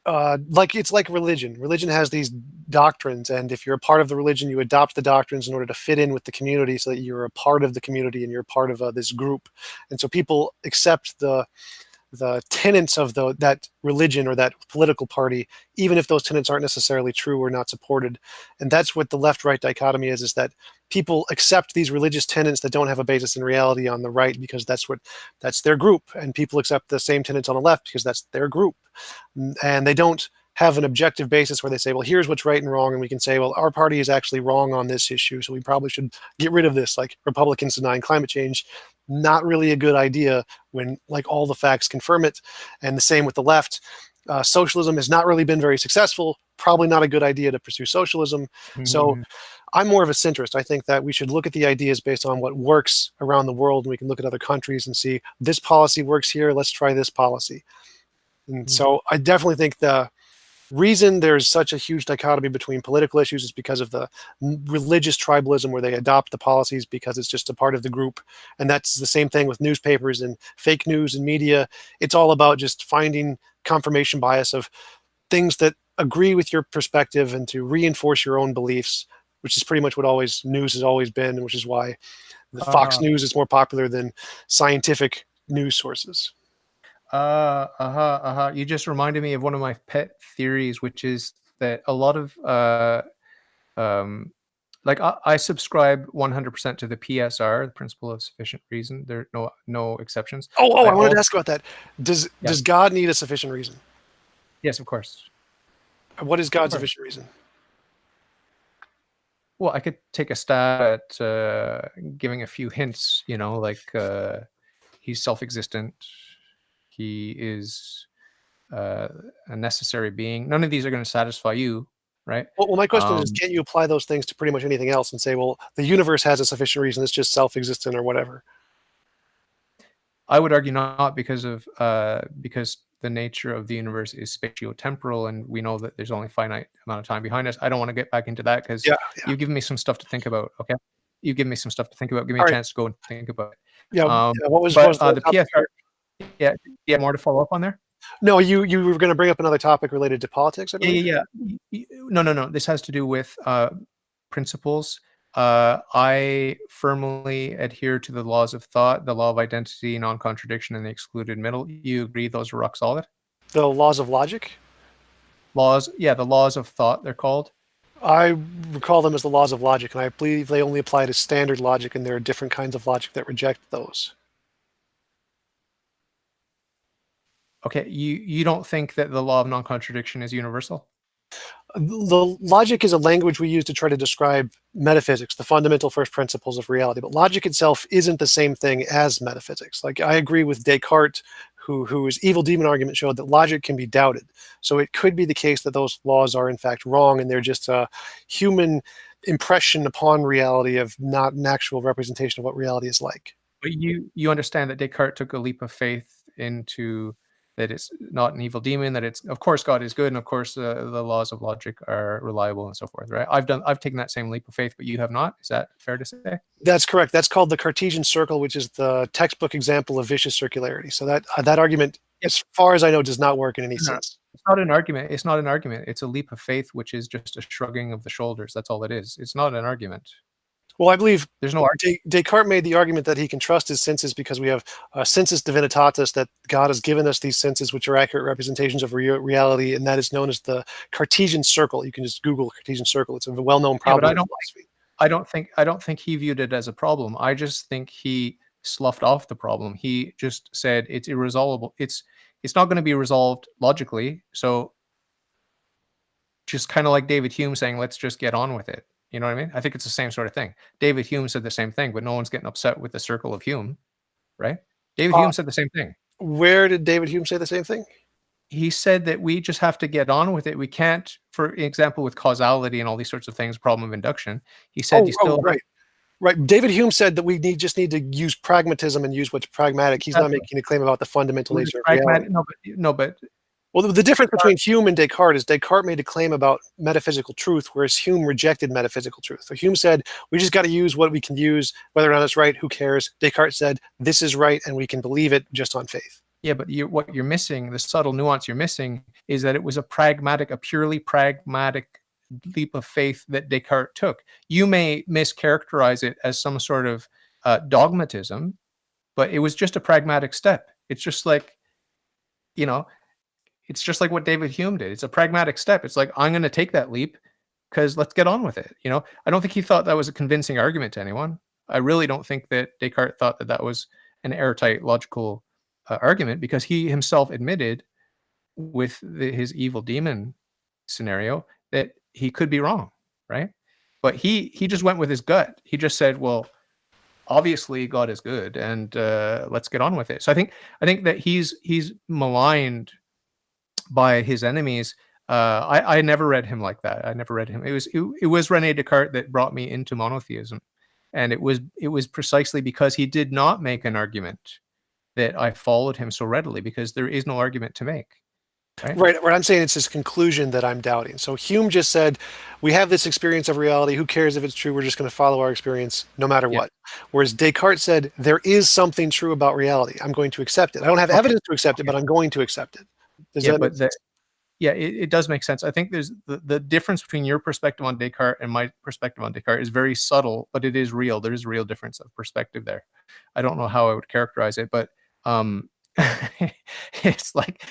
like it's like religion. Religion has these doctrines, and if you're a part of the religion, you adopt the doctrines in order to fit in with the community, so that you're a part of the community and you're part of this group. And so people accept the tenets of that religion or that political party, even if those tenets aren't necessarily true or not supported. And that's what the left-right dichotomy is that people accept these religious tenets that don't have a basis in reality on the right because that's their group, and people accept the same tenets on the left because that's their group. And they don't have an objective basis where they say, well, here's what's right and wrong, and we can say, well, our party is actually wrong on this issue, so we probably should get rid of this, like Republicans denying climate change. Not really a good idea when like all the facts confirm it. And the same with the left. Socialism has not really been very successful. Probably not a good idea to pursue socialism. So Mhm. I'm more of a centrist. I think that we should look at the ideas based on what works around the world, and we can look at other countries and see this policy works here. Let's try this policy. And Mhm. so I definitely think the reason there's such a huge dichotomy between political issues is because of the religious tribalism, where they adopt the policies because it's just a part of the group. And that's the same thing with newspapers and fake news and media. It's all about just finding confirmation bias of things that agree with your perspective and to reinforce your own beliefs, which is pretty much what always news has always been, and which is why the Fox Uh, News is more popular than scientific news sources. You just reminded me of one of my pet theories, which is that a lot of um, like I subscribe 100% to the PSR, the principle of sufficient reason. There are no exceptions. Oh, I I wanted to also, ask about that. Does yeah, does God need a sufficient reason? yes, of course, What is of God's course. sufficient reason? Well, I could take a stab at giving a few hints. He's self-existent. He is uh, a necessary being. None of these are going to satisfy you, right? Well, my question is, Um, can't you apply those things to pretty much anything else and say, well, the universe has a sufficient reason, it's just self-existent or whatever? I would argue not, because the nature of the universe is spatio-temporal, and we know that there's only finite amount of time behind us. I don't want to get back into that because Yeah, yeah. you've given me some stuff to think about. Okay, you've given me some stuff to think about. Give me a All right. chance to go and think about it. Yeah, Um, yeah. What but was the the topic PSR, here? yeah, yeah, more to follow up on there. No, you were going to bring up another topic related to politics, I Yeah, believe. yeah, yeah. No. This has to do with principles. I firmly adhere to the laws of thought, the law of identity, non-contradiction, and the excluded middle. You agree those are rock solid? The laws of logic? Laws, yeah, the laws of thought, they're called. I recall them as the laws of logic, and I believe they only apply to standard logic, and there are different kinds of logic that reject those. Okay, you don't think that the law of non-contradiction is universal? The logic is a language we use to try to describe metaphysics, the fundamental first principles of reality. But logic itself isn't the same thing as metaphysics. Like, I agree with Descartes, whose evil demon argument showed that logic can be doubted. So it could be the case that those laws are in fact wrong, and they're just a human impression upon reality of not an actual representation of what reality is like. But you understand that Descartes took a leap of faith into that it's not an evil demon, that it's, of course, God is good, and of course the laws of logic are reliable and so forth, right? I've taken that same leap of faith, but you have not. Is that fair to say? That's correct. That's called the Cartesian circle, which is the textbook example of vicious circularity. So that argument, as far as I know, does not work in any sense. It's not an argument. It's not an argument. It's a leap of faith, which is just a shrugging of the shoulders. That's all it is. It's not an argument. Well, I believe there's no Descartes made the argument that he can trust his senses because we have sensus divinitatis, that God has given us these senses which are accurate representations of reality, and that is known as the Cartesian circle. You can just Google Cartesian circle. It's a well-known problem in philosophy. I don't think he viewed it as a problem. I just think he sloughed off the problem. He just said it's irresolvable. It's not going to be resolved logically. So just kind of like David Hume saying, let's just get on with it. You know what I mean? I think it's the same sort of thing. David Hume said the same thing, but no one's getting upset with the circle of Hume, right? David Hume said the same thing. Where did David Hume say the same thing? He said that we just have to get on with it. We can't, for example, with causality and all these sorts of things, problem of induction. He said right. David Hume said that we just need to use pragmatism and use what's pragmatic. He's not making a claim about the fundamental nature of reality. Well, the difference between Hume and Descartes is Descartes made a claim about metaphysical truth, whereas Hume rejected metaphysical truth. So Hume said, we just got to use what we can use, whether or not it's right, who cares? Descartes said, this is right, and we can believe it just on faith. Yeah, but what you're missing, the subtle nuance you're missing, is that it was a purely pragmatic leap of faith that Descartes took. You may mischaracterize it as some sort of dogmatism, but it was just a pragmatic step. It's just like, it's just like what David Hume did. It's a pragmatic step. It's like, I'm going to take that leap because let's get on with it. I don't think he thought that was a convincing argument to anyone. I really don't think that Descartes thought that was an airtight logical argument, because he himself admitted with his evil demon scenario that he could be wrong, right? But he just went with his gut. He just said, well, obviously God is good, and let's get on with it. So I think that he's maligned by his enemies. I never read him like that. I never read him. It was René Descartes that brought me into monotheism, and it was precisely because he did not make an argument that I followed him so readily, because there is no argument to make. Right. I'm saying it's his conclusion that I'm doubting. So Hume just said, we have this experience of reality. Who cares if it's true? We're just going to follow our experience no matter what. Whereas Descartes said, there is something true about reality. I'm going to accept it. I don't have evidence to accept it, but I'm going to accept it. It does make sense. I think there's the difference between your perspective on Descartes and my perspective on Descartes is very subtle, but it is real. There is a real difference of perspective there. I don't know how I would characterize it, but it's like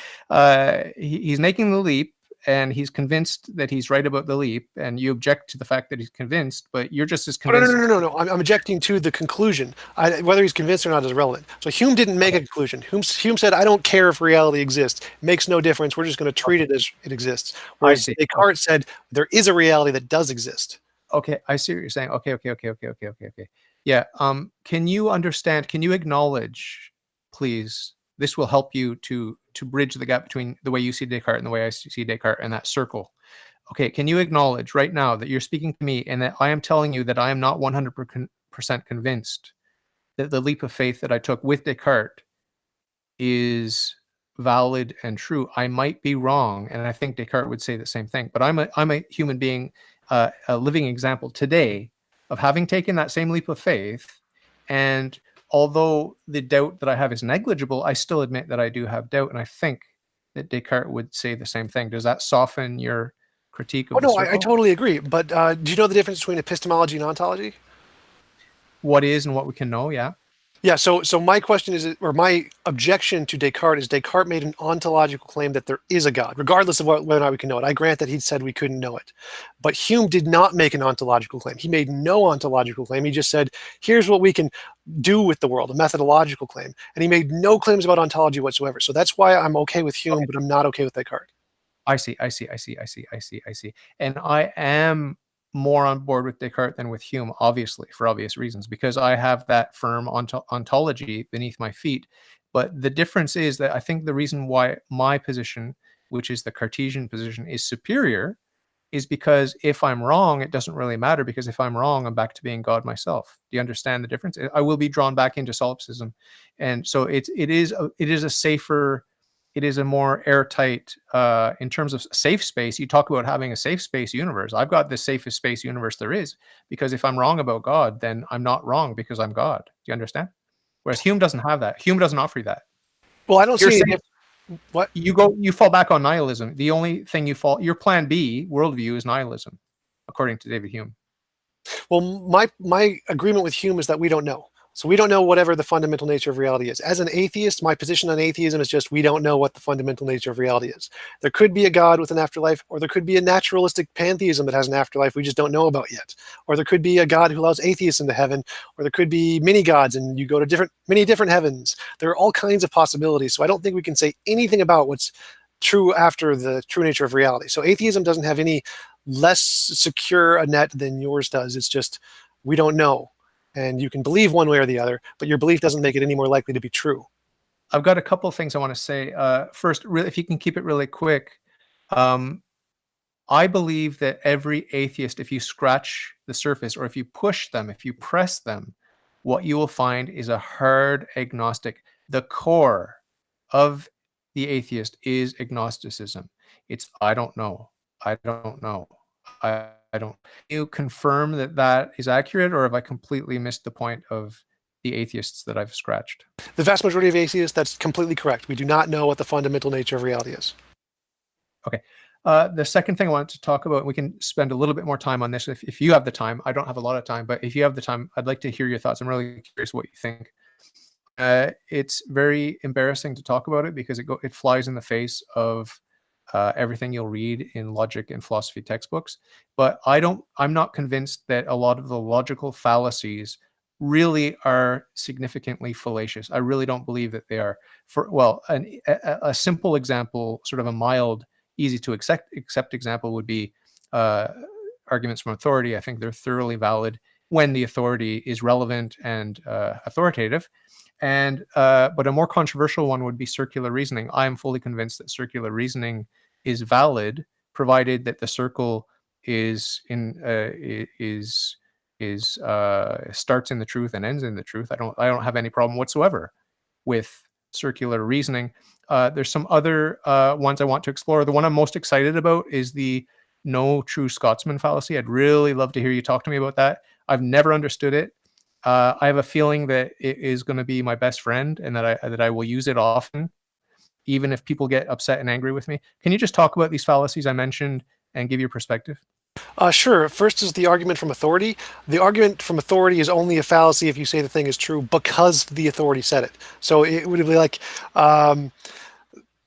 he's making the leap, and he's convinced that he's right about the leap, and you object to the fact that he's convinced, but you're just as convinced. No. I'm objecting to the conclusion. Whether he's convinced or not is irrelevant. So Hume didn't make a conclusion. Hume said, I don't care if reality exists. It makes no difference. We're just going to treat it as it exists. Whereas Descartes said, there is a reality that does exist. Okay, I see what you're saying. Okay. Yeah. Can you understand? Can you acknowledge, please? This will help you to bridge the gap between the way you see Descartes and the way I see Descartes and that circle. Okay, can you acknowledge right now that you're speaking to me and that I am telling you that I am not 100% convinced that the leap of faith that I took with Descartes is valid and true? I might be wrong, and I think Descartes would say the same thing, but I'm a human being, a living example today of having taken that same leap of faith, and although the doubt that I have is negligible, I still admit that I do have doubt, and I think that Descartes would say the same thing. Does that soften your critique Oh of the no, I circle. totally agree. But do you know the difference between epistemology and ontology? What is and what we can know, yeah. Yeah, so my question is, or my objection to Descartes is Descartes made an ontological claim that there is a God, regardless of whether or not we can know it. I grant that he said we couldn't know it. But Hume did not make an ontological claim. He made no ontological claim. He just said, here's what we can do with the world, a methodological claim. And he made no claims about ontology whatsoever. So that's why I'm okay with Hume, Okay. but I'm not okay with Descartes. I see. And I am more on board with Descartes than with Hume, obviously, for obvious reasons, because I have that firm ontology beneath my feet. But the difference is that I think the reason why my position, which is the Cartesian position, is superior is because if I'm wrong, it doesn't really matter, because if I'm wrong, I'm back to being God myself. Do you understand the difference? I will be drawn back into solipsism. And so it is a safer, it is a more airtight, in terms of safe space. You talk about having a safe space universe. I've got the safest space universe there is, because if I'm wrong about God, then I'm not wrong because I'm God. Do you understand? Whereas Hume doesn't have that. Hume doesn't offer you that. Well, I don't You're see any saying what? you fall back on nihilism. The only thing your plan B worldview is nihilism, according to David Hume. Well, my agreement with Hume is that we don't know. So we don't know whatever the fundamental nature of reality is. As an atheist, my position on atheism is just we don't know what the fundamental nature of reality is. There could be a God with an afterlife, or there could be a naturalistic pantheism that has an afterlife we just don't know about yet. Or there could be a God who allows atheists into heaven, or there could be many gods and you go to many different heavens. There are all kinds of possibilities. So I don't think we can say anything about what's true after the true nature of reality. So atheism doesn't have any less secure a net than yours does. It's just we don't know. And you can believe one way or the other, but your belief doesn't make it any more likely to be true. I've got a couple of things I want to say. First, if you can keep it really quick, I believe that every atheist, if you scratch the surface or if you push them, if you press them, what you will find is a hard agnostic. The core of the atheist is agnosticism. It's I don't know. I don't know. I don't. Can you confirm that that is accurate, or have I completely missed the point of the atheists that I've scratched? The vast majority of atheists, that's completely correct. We do not know what the fundamental nature of reality is. Okay. The second thing I wanted to talk about, we can spend a little bit more time on this if you have the time. I don't have a lot of time, but if you have the time, I'd like to hear your thoughts. I'm really curious what you think. It's very embarrassing to talk about it because it flies in the face of everything you'll read in logic and philosophy textbooks. But I'm not convinced that a lot of the logical fallacies really are significantly fallacious. I really don't believe that they are. A simple example, sort of a mild, easy to accept example would be arguments from authority. I think they're thoroughly valid when the authority is relevant and authoritative. And but a more controversial one would be circular reasoning. I am fully convinced that circular reasoning is valid, provided that the circle is starts in the truth and ends in the truth. I don't have any problem whatsoever with circular reasoning. There's some other ones I want to explore. The one I'm most excited about is the no true Scotsman fallacy. I'd really love to hear you talk to me about that. I've never understood it. I have a feeling that it is going to be my best friend, and that I will use it often, even if people get upset and angry with me. Can you just talk about these fallacies I mentioned and give your perspective? Sure. First is the argument from authority. The argument from authority is only a fallacy if you say the thing is true because the authority said it. So it would be like,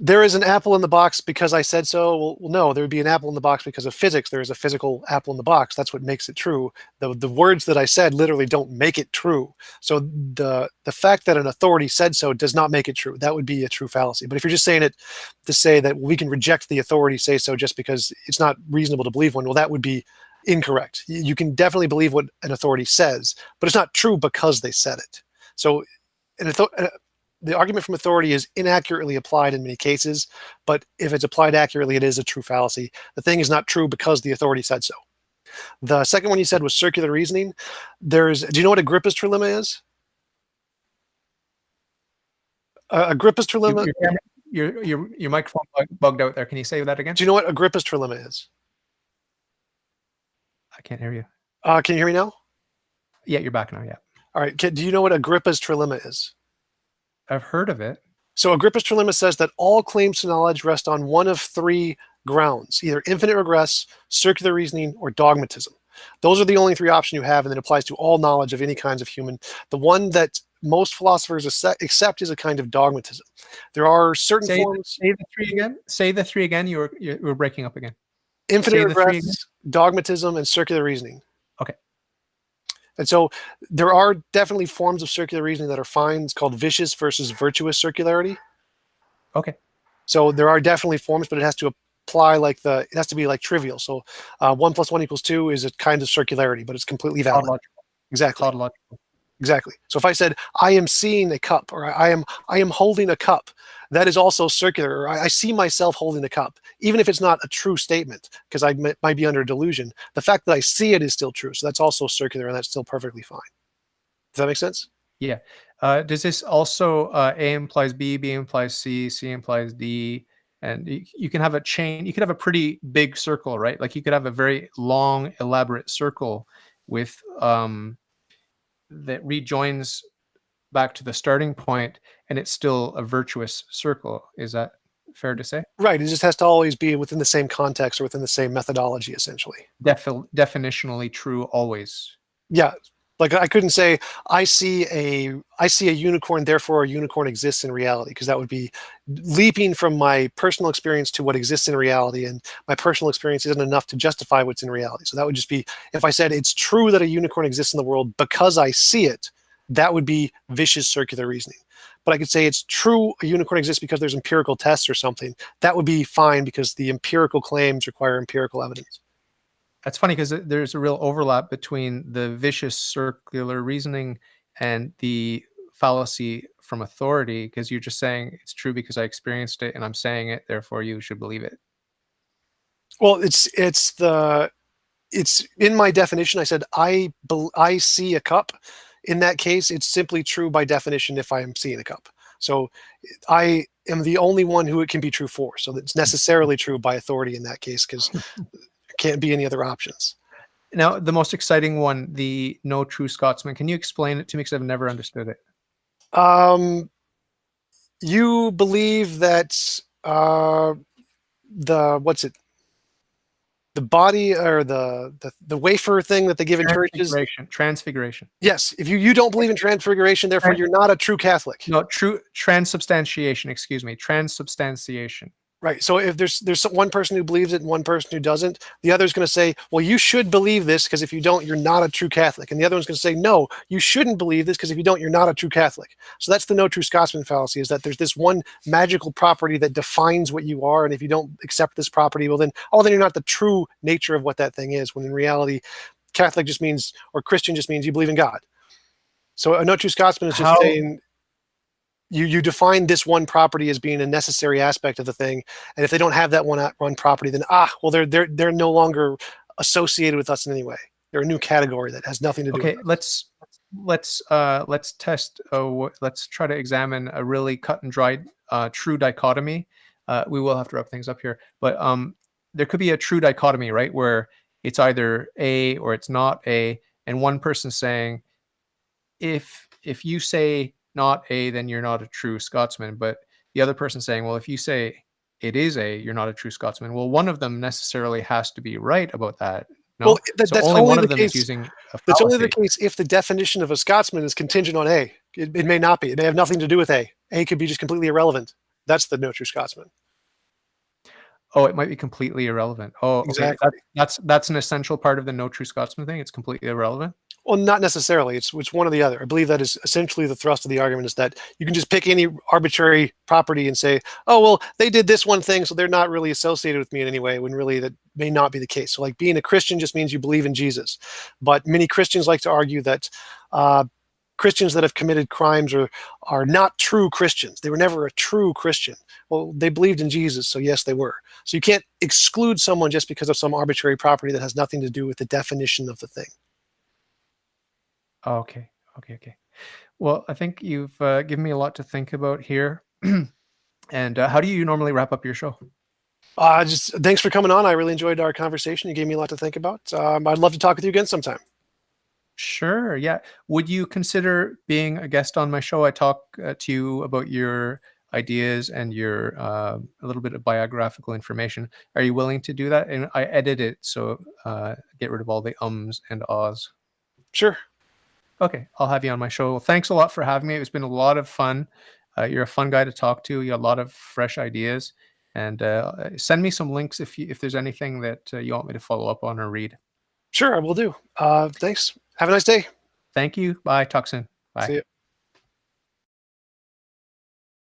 there is an apple in the box because I said so. Well, no, there would be an apple in the box because of physics. There is a physical apple in the box. That's what makes it true. The words that I said literally don't make it true. So the fact that an authority said so does not make it true. That would be a true fallacy. But if you're just saying it to say that we can reject the authority say so just because it's not reasonable to believe one, well, that would be incorrect. You can definitely believe what an authority says, but it's not true because they said it. So the argument from authority is inaccurately applied in many cases, but if it's applied accurately, it is a true fallacy. The thing is not true because the authority said so. The second one you said was circular reasoning. Do you know what Agrippa's trilemma is? Agrippa's trilemma. Your microphone bugged out there. Can you say that again? Do you know what Agrippa's trilemma is? I can't hear you. Can you hear me now? Yeah, you're back now. Yeah. All right. Do you know what Agrippa's trilemma is? I've heard of it. So Agrippa's trilemma says that all claims to knowledge rest on one of three grounds, either infinite regress, circular reasoning, or dogmatism. Those are the only three options you have, and it applies to all knowledge of any kinds of human. The one that most philosophers accept is a kind of dogmatism. There are certain forms. Say the three again. Say the three again. You were breaking up again. Infinite Say the three again. regress, dogmatism, and circular reasoning. Okay. And so there are definitely forms of circular reasoning that are fine. It's called vicious versus virtuous circularity. Okay. So there are definitely forms, but it has to apply it has to be like trivial. So 1 + 1 = 2 is a kind of circularity, but it's completely valid. Tautological. Exactly. Tautological. Exactly. So if I said I am seeing a cup, or I am holding a cup, that is also circular. Or I see myself holding a cup, even if it's not a true statement, because I might be under delusion. The fact that I see it is still true. So that's also circular, and that's still perfectly fine. Does that make sense? Yeah. Does this also A implies B, B implies C, C implies D, and you can have a chain? You could have a pretty big circle, right? Like you could have a very long, elaborate circle with that rejoins back to the starting point, and it's still a virtuous circle. Is that fair to say? Right. It just has to always be within the same context or within the same methodology, essentially. Definitionally true always. Yeah. Like I couldn't say I see a unicorn, therefore a unicorn exists in reality, because that would be leaping from my personal experience to what exists in reality, and my personal experience isn't enough to justify what's in reality. So that would just be, if I said it's true that a unicorn exists in the world because I see it, that would be vicious circular reasoning. But I could say it's true a unicorn exists because there's empirical tests or something. That would be fine because the empirical claims require empirical evidence. That's funny because there's a real overlap between the vicious circular reasoning and the fallacy from authority, because you're just saying it's true because I experienced it and I'm saying it, therefore you should believe it. Well, it's in my definition. I said I see a cup. In that case, it's simply true by definition if I am seeing a cup. So I am the only one who it can be true for. So it's necessarily true by authority in that case, because there can't be any other options. Now, the most exciting one, the no true Scotsman. Can you explain it to me? Because I've never understood it. You believe that the body, or the wafer thing that they give in churches. Transfiguration. Yes. If you don't believe in transfiguration, therefore you're not a true Catholic. No, true transubstantiation. Excuse me, transubstantiation. Right. So if there's one person who believes it and one person who doesn't, the other's going to say, well, you should believe this, because if you don't, you're not a true Catholic. And the other one's going to say, no, you shouldn't believe this, because if you don't, you're not a true Catholic. So that's the no true Scotsman fallacy, is that there's this one magical property that defines what you are. And if you don't accept this property, well, then you're not the true nature of what that thing is, when in reality, Catholic just means, or Christian just means you believe in God. So a no true Scotsman is just saying, you define this one property as being a necessary aspect of the thing, and if they don't have that one property, then well, they're no longer associated with us in any way. They're a new category that has nothing to do. Okay, with us. let's test. Let's try to examine a really cut and dried true dichotomy. We will have to wrap things up here, but there could be a true dichotomy, right, where it's either A or it's not A, and one person saying, if you say not A, then you're not a true Scotsman. But the other person saying, well, if you say it is A, you're not a true Scotsman. Well, one of them necessarily has to be right about that. No, well, that's only one of them is using a fallacy. That's only the case if the definition of a Scotsman is contingent on A. It may not be. It may have nothing to do with A. A could be just completely irrelevant. That's the no true Scotsman. Oh, it might be completely irrelevant. Oh, exactly. Okay. That's an essential part of the no true Scotsman thing. It's completely irrelevant. Well, not necessarily. It's one or the other. I believe that is essentially the thrust of the argument, is that you can just pick any arbitrary property and say, oh, well, they did this one thing, so they're not really associated with me in any way, when really that may not be the case. So like being a Christian just means you believe in Jesus. But many Christians like to argue that Christians that have committed crimes are not true Christians. They were never a true Christian. Well, they believed in Jesus, so yes, they were. So you can't exclude someone just because of some arbitrary property that has nothing to do with the definition of the thing. Okay. Well, I think you've given me a lot to think about here. And how do you normally wrap up your show? Just thanks for coming on. I really enjoyed our conversation. You gave me a lot to think about. I'd love to talk with you again sometime. Sure. Yeah. Would you consider being a guest on my show? I talk to you about your ideas and your a little bit of biographical information. Are you willing to do that? And I edit it, so get rid of all the ums and ahs. Sure. Okay, I'll have you on my show. Well, thanks a lot for having me. It's been a lot of fun. You're a fun guy to talk to. You have a lot of fresh ideas. And send me some links if there's anything that you want me to follow up on or read. Sure, I will do. Thanks. Have a nice day. Thank you. Bye. Talk soon. Bye. See you.